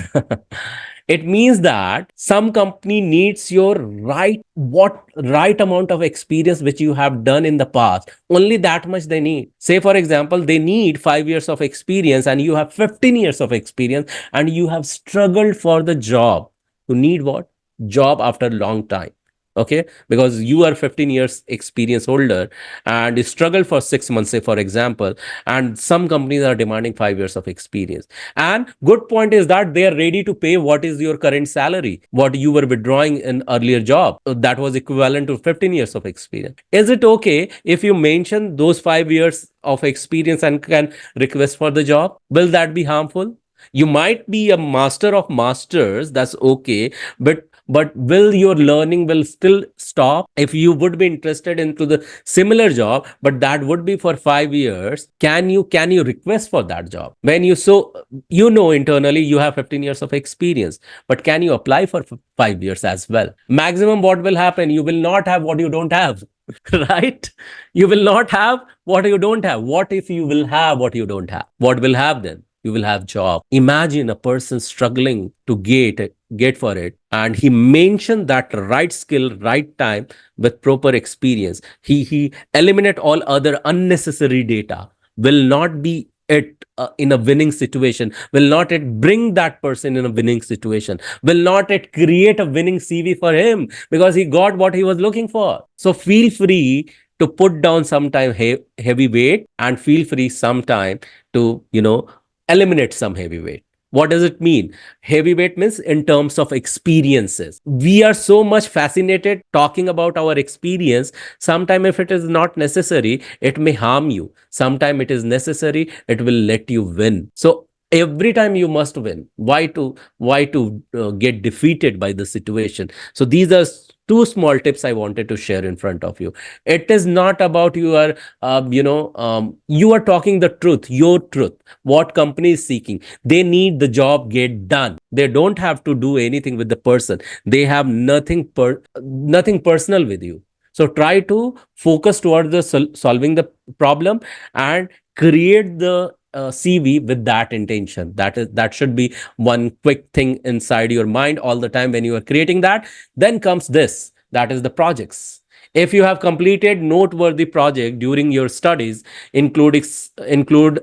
It means that some company needs your right amount of experience which you have done in the past. Only that much they need. Say for example, they need 5 years of experience and you have 15 years of experience and you have struggled for the job. You need what? Job after long time. Okay, because you are 15 years experience holder and you struggle for 6 months, say for example, and some companies are demanding 5 years of experience. And good point is that they are ready to pay what is your current salary, what you were withdrawing in earlier job. That was equivalent to 15 years of experience. Is it okay if you mention those 5 years of experience and can request for the job? Will that be harmful? You might be a master of masters, that's okay, but will your learning will still stop? If you would be interested into the similar job but that would be for 5 years, can you request for that job? When you, so internally you have 15 years of experience, but can you apply for 5 years as well? Maximum what will happen, you will not have what you don't have. Right? You will not have what you don't have. What if you will have what you don't have? What will have then? You will have job. Imagine a person struggling to get for it, and he mentioned that right skill, right time, with proper experience. He eliminate all other unnecessary data. Will not be it in a winning situation, will not it bring that person in a winning situation, will not it create a winning CV for him, because he got what he was looking for. So feel free to put down sometime heavy weight, and feel free sometime to eliminate some heavy weight. What does it mean? Heavyweight means in terms of experiences. We are so much fascinated talking about our experience. Sometimes if it is not necessary, it may harm you. Sometimes it is necessary, it will let you win. So every time you must win. Why to get defeated by the situation? So these are two small tips I wanted to share in front of you. It is not about you are talking the truth, your truth. What company is seeking, they need the job get done. They don't have to do anything with the person. They have nothing personal with you. So try to focus towards the solving the problem, and create the CV with that intention. That should be one quick thing inside your mind all the time when you are creating that. Then comes this, that is the projects. If you have completed noteworthy project during your studies, include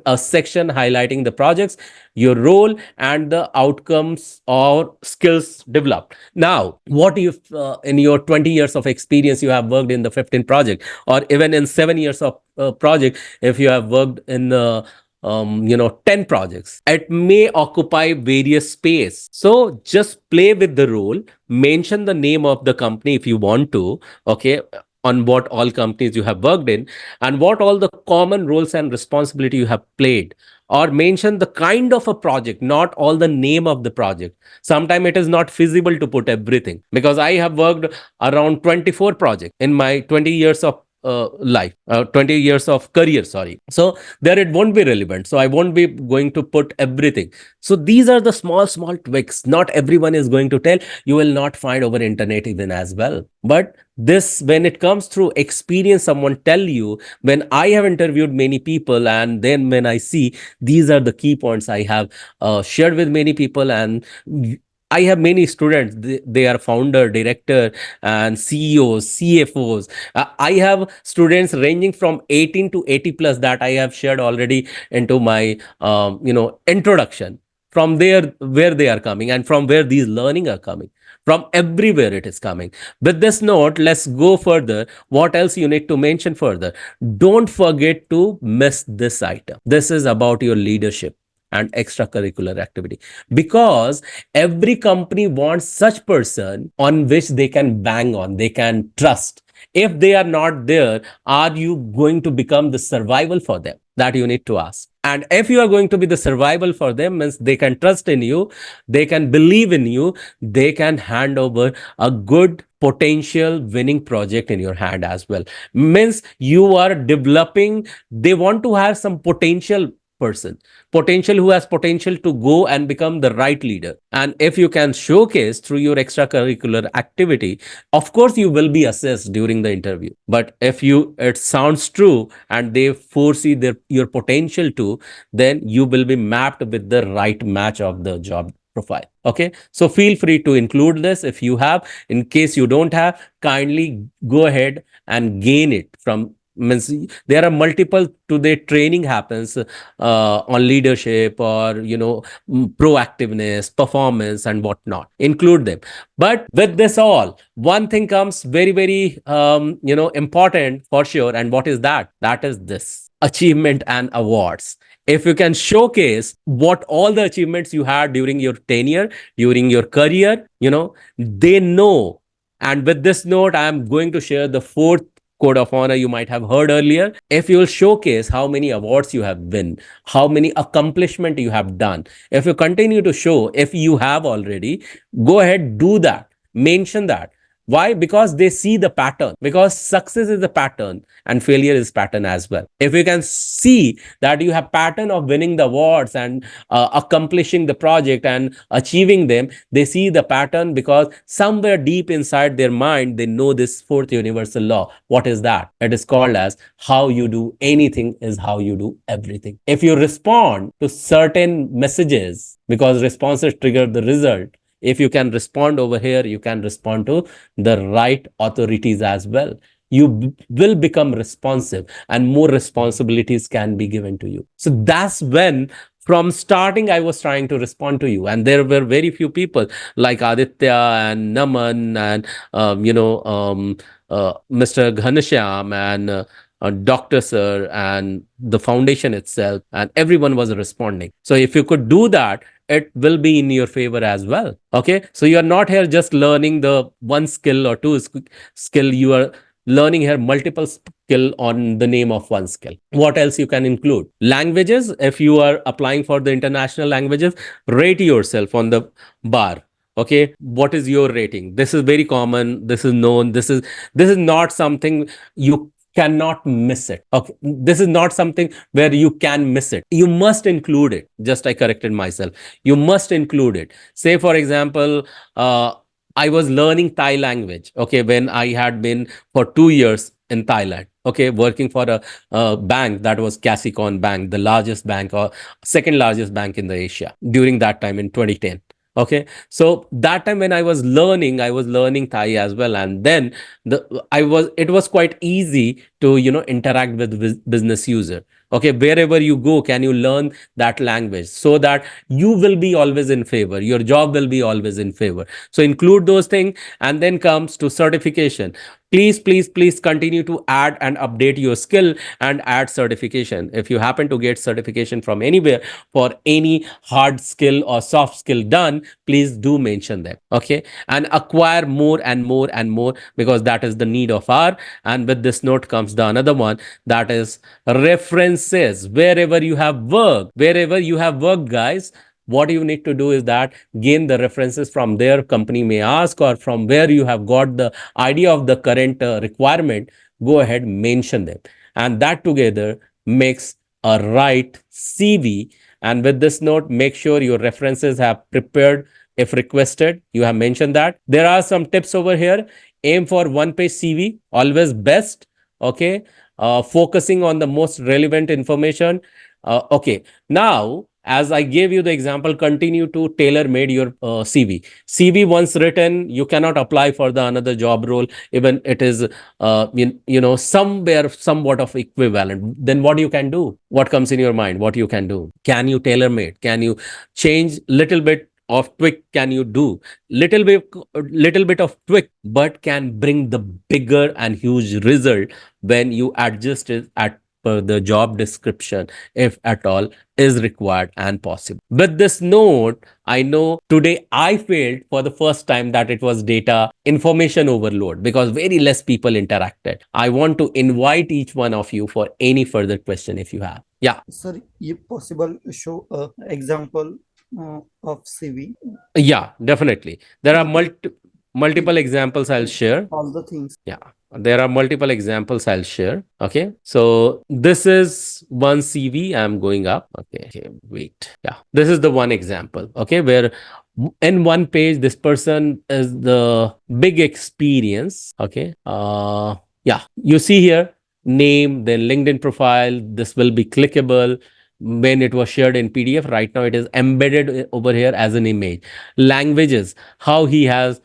a section highlighting the projects, your role, and the outcomes or skills developed. Now, what if in your 20 years of experience you have worked in the 15 project, or even in 7 years of project, if you have worked in the 10 projects, it may occupy various space. So just play with the role, mention the name of the company if you want to, okay, on what all companies you have worked in, and what all the common roles and responsibility you have played, or mention the kind of a project, not all the name of the project. Sometimes it is not feasible to put everything, because I have worked around 24 projects in my 20 years of life, 20 years of career, sorry. So there it won't be relevant, so I won't be going to put everything. So these are the small tweaks. Not everyone is going to tell. You will not find over internet even as well. But this, when it comes through experience, someone tell you, when I have interviewed many people, and then when I see, these are the key points I have shared with many people, and I have many students, they are founder, director, and CEOs, CFOs. I have students ranging from 18 to 80 plus that I have shared already into my introduction. From there, where they are coming and from where these learning are coming. From everywhere it is coming. With this note, let's go further. What else you need to mention further? Don't forget to miss this item. This is about your leadership and extracurricular activity, because every company wants such person on which they can bang on, they can trust. If they are not there, are you going to become the survival for them? That you need to ask. And if you are going to be the survival for them, means they can trust in you, they can believe in you, they can hand over a good potential winning project in your hand as well. Means you are developing, they want to have some person potential, who has potential to go and become the right leader. And if you can showcase through your extracurricular activity, of course you will be assessed during the interview. But if you it sounds true and they foresee your potential too, then you will be mapped with the right match of the job profile. Okay, so feel free to include this if you have. In case you don't have, kindly go ahead and gain it from, means there are multiple today training happens on leadership or proactiveness, performance and whatnot. Include them. But with this all, one thing comes very very important for sure. And what is that? That is this achievement and awards. If you can showcase what all the achievements you had during your tenure, during your career, they know. And with this note, I am going to share the fourth code of honor you might have heard earlier. If you will showcase how many awards you have won, how many accomplishment you have done, if you continue to show, if you have already, go ahead, do that, mention that. Why? Because they see the pattern, because success is a pattern and failure is pattern as well. If you can see that you have pattern of winning the awards and accomplishing the project and achieving them, they see the pattern, because somewhere deep inside their mind they know this fourth universal law. What is that? It is called as how you do anything is how you do everything. If you respond to certain messages, because responses trigger the result, if you can respond over here, you can respond to the right authorities as well. You will become responsive and more responsibilities can be given to you. So that's when from starting I was trying to respond to you, and there were very few people like Aditya and Naman and Mr. Ghanshyam and Dr. Sir and the foundation itself, and everyone was responding. So if you could do that, it will be in your favor as well. Okay, so you are not here just learning the one skill or two skill, you are learning here multiple skill on the name of one skill. What else you can include? Languages. If you are applying for the international languages, rate yourself on the bar. Okay, what is your rating? This is very common, this is known, this is not something you cannot miss it. Okay, this is not something where you can miss it, you must include it. Just I corrected myself, you must include it. Say for example, I was learning Thai language, okay, when I had been for 2 years in Thailand, okay, working for a bank that was Kasikorn Bank, the largest bank or second largest bank in the Asia during that time in 2010. Okay, so that time when I was learning Thai as well, and then it was quite easy to interact with business user. Okay, wherever you go, can you learn that language so that you will be always in favor, your job will be always in favor. So include those things. And then comes to certification. Please continue to add and update your skill and add certification. If you happen to get certification from anywhere for any hard skill or soft skill done, please do mention them. Okay, and acquire more and more and more, because that is the need of our. And with this note comes the another one, that is references. Wherever you have worked, guys, what you need to do is that gain the references from there. Company may ask, or from where you have got the idea of the current requirement, go ahead, mention them, and that together makes a right CV. And with this note, make sure your references have prepared. If requested, you have mentioned that. There are some tips over here. Aim for one page CV, always best. Okay, focusing on the most relevant information. Okay, now as I gave you the example, continue to tailor made your CV once written, you cannot apply for the another job role, even it is somewhere somewhat of equivalent. Then what you can do, what comes in your mind, what you can do, can you tailor made, can you change little bit of tweak, can you do little bit of tweak, but can bring the bigger and huge result when you adjust it at per the job description, if at all is required and possible. With this note, I know today I failed for the first time that it was data information overload because very less people interacted. I want to invite each one of you for any further question if you have. Yeah. Sir, if possible, show a example of CV. Yeah, definitely. There are multiple It- examples I'll share. all the things. Yeah, there are multiple examples I'll share. Okay, so this is one CV. I'm going up. Okay, wait. Yeah, this is the one example. Okay, where in one page, this person is the big experience. Okay, yeah, you see here name, then LinkedIn profile. This will be clickable when it was shared in PDF. Right now, it is embedded over here as an image. Languages, how he has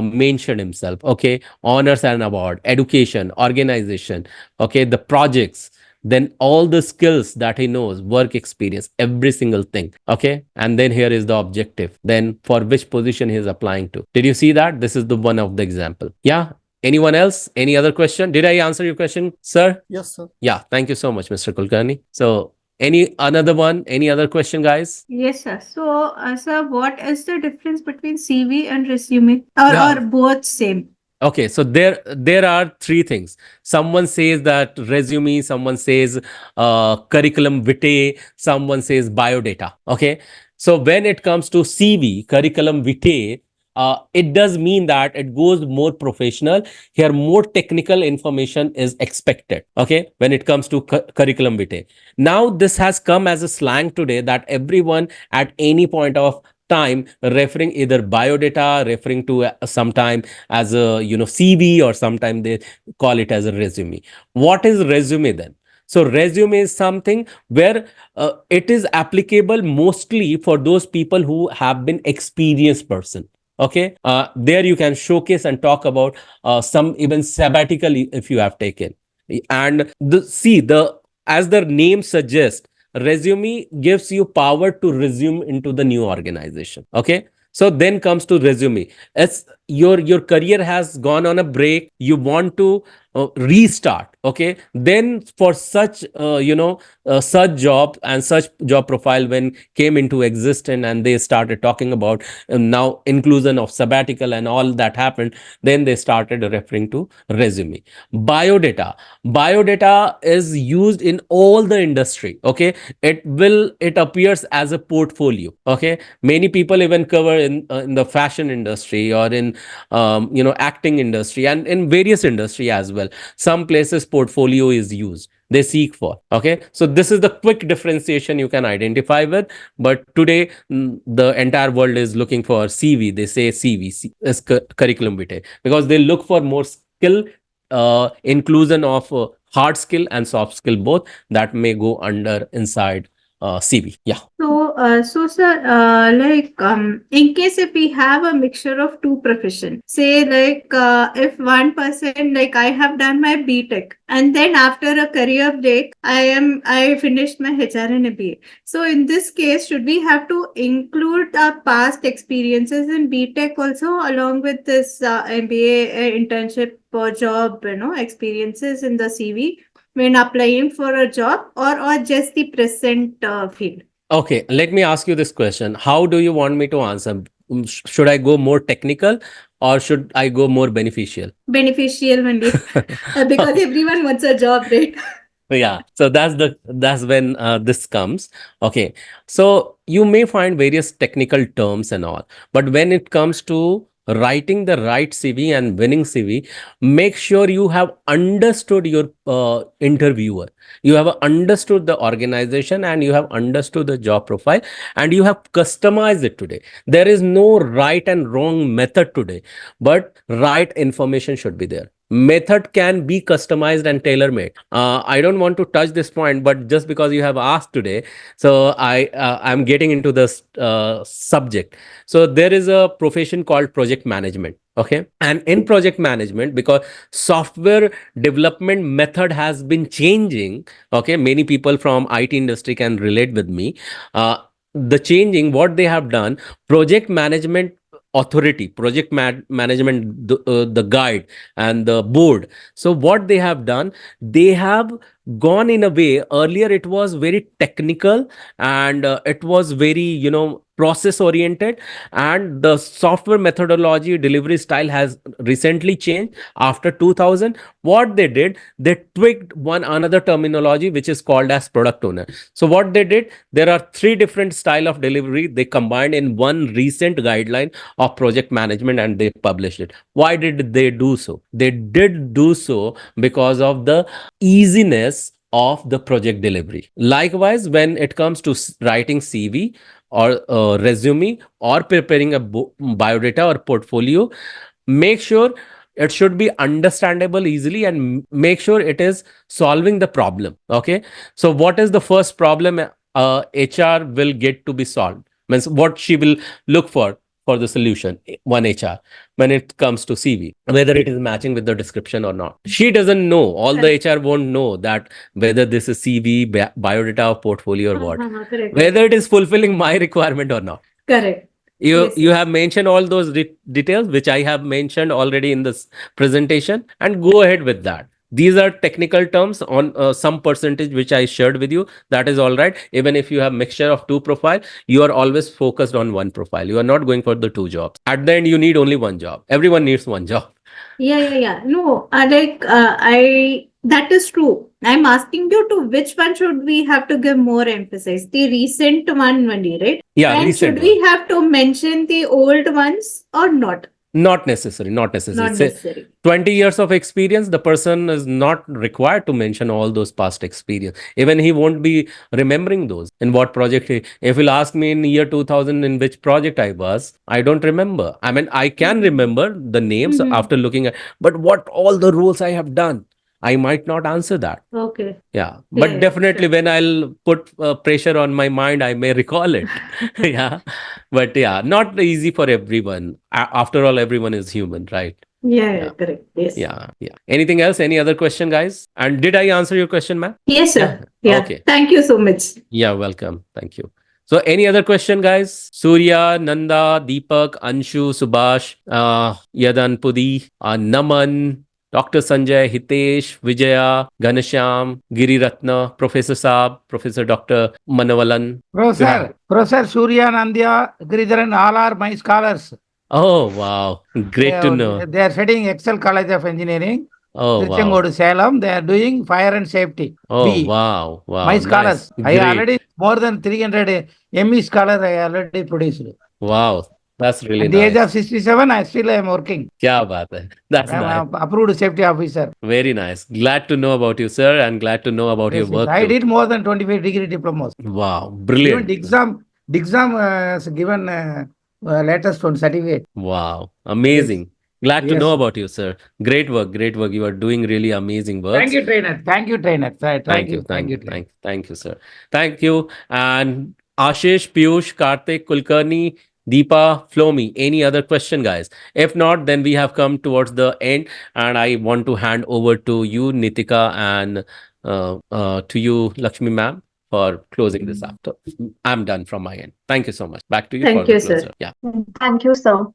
mentioned himself. Okay, honors and award, education, organization, okay, the projects, then all the skills that he knows, work experience, every single thing. Okay, and then here is the objective, then for which position he is applying to. Did you see that? This is the one of the example. Yeah, anyone else, any other question? Did I answer your question, sir? Yes, sir. Yeah, thank you so much, Mr. Kulkarni. So any another one, any other question, guys? Yes, sir. So, sir, what is the difference between CV and resume, or Yeah. are both same? Okay, so there are three things. Someone says that resume, someone says curriculum vitae, someone says biodata. Okay, so when it comes to CV, curriculum vitae, it does mean that it goes more professional. Here, more technical information is expected. Okay, when it comes to curriculum vitae. Now, this has come as a slang today that everyone at any point of time referring either biodata, referring to sometime as a CV, or sometime they call it as a resume. What is resume then? So resume is something where it is applicable mostly for those people who have been experienced person. Okay, there you can showcase and talk about some even sabbatical if you have taken. And the as the name suggests, resume gives you power to resume into the new organization. Okay, so then comes to resume. As your career has gone on a break, you want to restart. Okay, then for such such job and such job profile when came into existence, and they started talking about now inclusion of sabbatical and all that happened, then they started referring to resume. Biodata is used in all the industry. Okay, it appears as a portfolio. Okay, many people even cover in the fashion industry, or in acting industry, and in various industry as well. Some places portfolio is used, they seek for. Okay, so this is the quick differentiation you can identify with. But today, the entire world is looking for CV. They say CV is curriculum vitae, because they look for more skill, inclusion of hard skill and soft skill both, that may go under inside CV. Yeah. So, sir, in case if we have a mixture of two profession, say if one person, like I have done my BTech, and then after a career break, I finished my HR and MBA. So in this case, should we have to include our past experiences in BTech also, along with this MBA internship or job, experiences in the CV when applying for a job, or just the present field? Okay, let me ask you this question. How do you want me to answer? Should I go more technical, or should I go more beneficial? Beneficial only, because everyone wants a job, right? Yeah, so that's when this comes. Okay, so you may find various technical terms and all, but when it comes to writing the right CV and winning CV, make sure you have understood your interviewer, you have understood the organization, and you have understood the job profile, and you have customized it today. There is no right and wrong method today, but right information should be there. Method can be customized and tailor-made. I don't want to touch this point, but just because you have asked today, so I'm getting into this subject. So there is a profession called project management. Okay, and in project management, because software development method has been changing. Okay, many people from IT industry can relate with me. The changing, what they have done, project management authority, project management, the guide and the board. So what they have done, they have gone in a way. Earlier it was very technical, and it was very, process oriented, and the software methodology delivery style has recently changed after 2000. What they did, they tweaked one another terminology which is called as product owner. So what they did, there are three different style of delivery they combined in one recent guideline of project management, and they published it. Why did they do so? They did do so because of the easiness of the project delivery. Likewise, when it comes to writing CV or resume or preparing a biodata or portfolio, make sure it should be understandable easily, and make sure it is solving the problem. Okay, so what is the first problem HR will get to be solved? Means what she will look for the solution, one HR, when it comes to CV, whether it is matching with the description or not. She doesn't know, all the HR won't know that whether this is CV, biodata, or portfolio, or what, Correct. whether it is fulfilling my requirement or not. Correct. You Yes. have mentioned all those details which I have mentioned already in this presentation, and go ahead with that. These are technical terms on some percentage which I shared with you. That is all right. Even if you have mixture of two profile, you are always focused on one profile. You are not going for the two jobs. At the end, you need only one job. Everyone needs one job. Yeah. No, that is true. I'm asking you to which one should we have to give more emphasis? The recent one only, right? Yeah, And recent should we have to mention the old ones or not? Not necessary. Not necessary. Not Say necessary. 20 years of experience, the person is not required to mention all those past experience. Even he won't be remembering those. In what project if he'll ask me in year 2000 in which project I was, I don't remember. I mean, I can remember the names after looking at, but what all the roles I have done, I might not answer that. Okay. Yeah, but definitely sure. when I'll put pressure on my mind, I may recall it. Yeah, but yeah, not easy for everyone. After all, everyone is human, right? Yeah. Correct. Yes. Yeah. Anything else? Any other question, guys? And did I answer your question, ma'am? Yes, sir. Yeah. Okay. Thank you so much. Yeah, welcome. Thank you. So, any other question, guys? Surya, Nanda, Deepak, Anshu, Subhash, Yadan, Pudi, Naman, Dr. Sanjay, Hitesh, Vijaya, Ganesham, Giri Ratna, Professor Saab, Professor Dr. Manavalan. Professor Surya Nandya, Giridharan, all are my scholars. Oh, wow. Great to know. They are studying Excel College of Engineering, Oh, wow. Trichangodu, Salem. They are doing fire and safety. Oh, wow. My scholars. Nice. I Great. already more than 300 ME scholars I already produced. Wow. That's really At the age nice. of 67, I still am working. Kya baat hai. That's I nice. am approved safety officer. Very nice. Glad to know about you, sir, and glad to know about your Yes, work I too. did more than 25 degree diplomas. Wow. Even Brilliant. Dixam has given latest one certificate. Wow. Amazing. Glad to Yes. know about you, sir. Great work. Great work. You are doing really amazing work. Thank you, trainer. Thank you, trainer. Thank you. Thank you, Thank you, sir. Thank you. And Ashish, Piyush, Karthik, Kulkarni, Deepa, Flomi, any other question, guys? If not, then we have come towards the end, and I want to hand over to you, Nitika, and to you, Lakshmi ma'am, for closing this up. So, I'm done from my end. Thank you so much. Back to you Thank for the you, sir. closure. Yeah. Thank you, sir.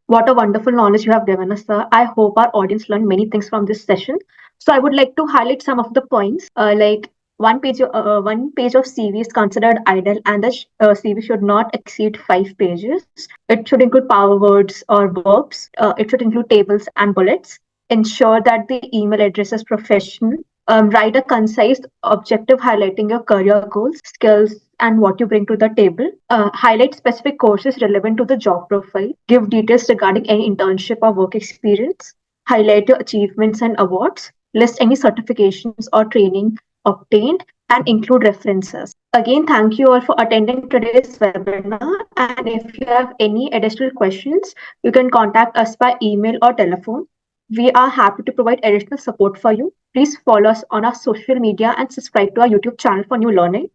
What a wonderful knowledge you have given us, sir. I hope our audience learned many things from this session. So I would like to highlight some of the points. Like one page of CV is considered ideal, and the CV should not exceed 5 pages. It should include power words or verbs. It should include tables and bullets. Ensure that the email address is professional. Write a concise objective highlighting your career goals, skills, and what you bring to the table. Highlight specific courses relevant to the job profile. Give details regarding any internship or work experience. Highlight your achievements and awards. List any certifications or training obtained and include references. Again, thank you all for attending today's webinar. And if you have any additional questions, you can contact us by email or telephone. We are happy to provide additional support for you. Please follow us on our social media and subscribe to our YouTube channel for new learning.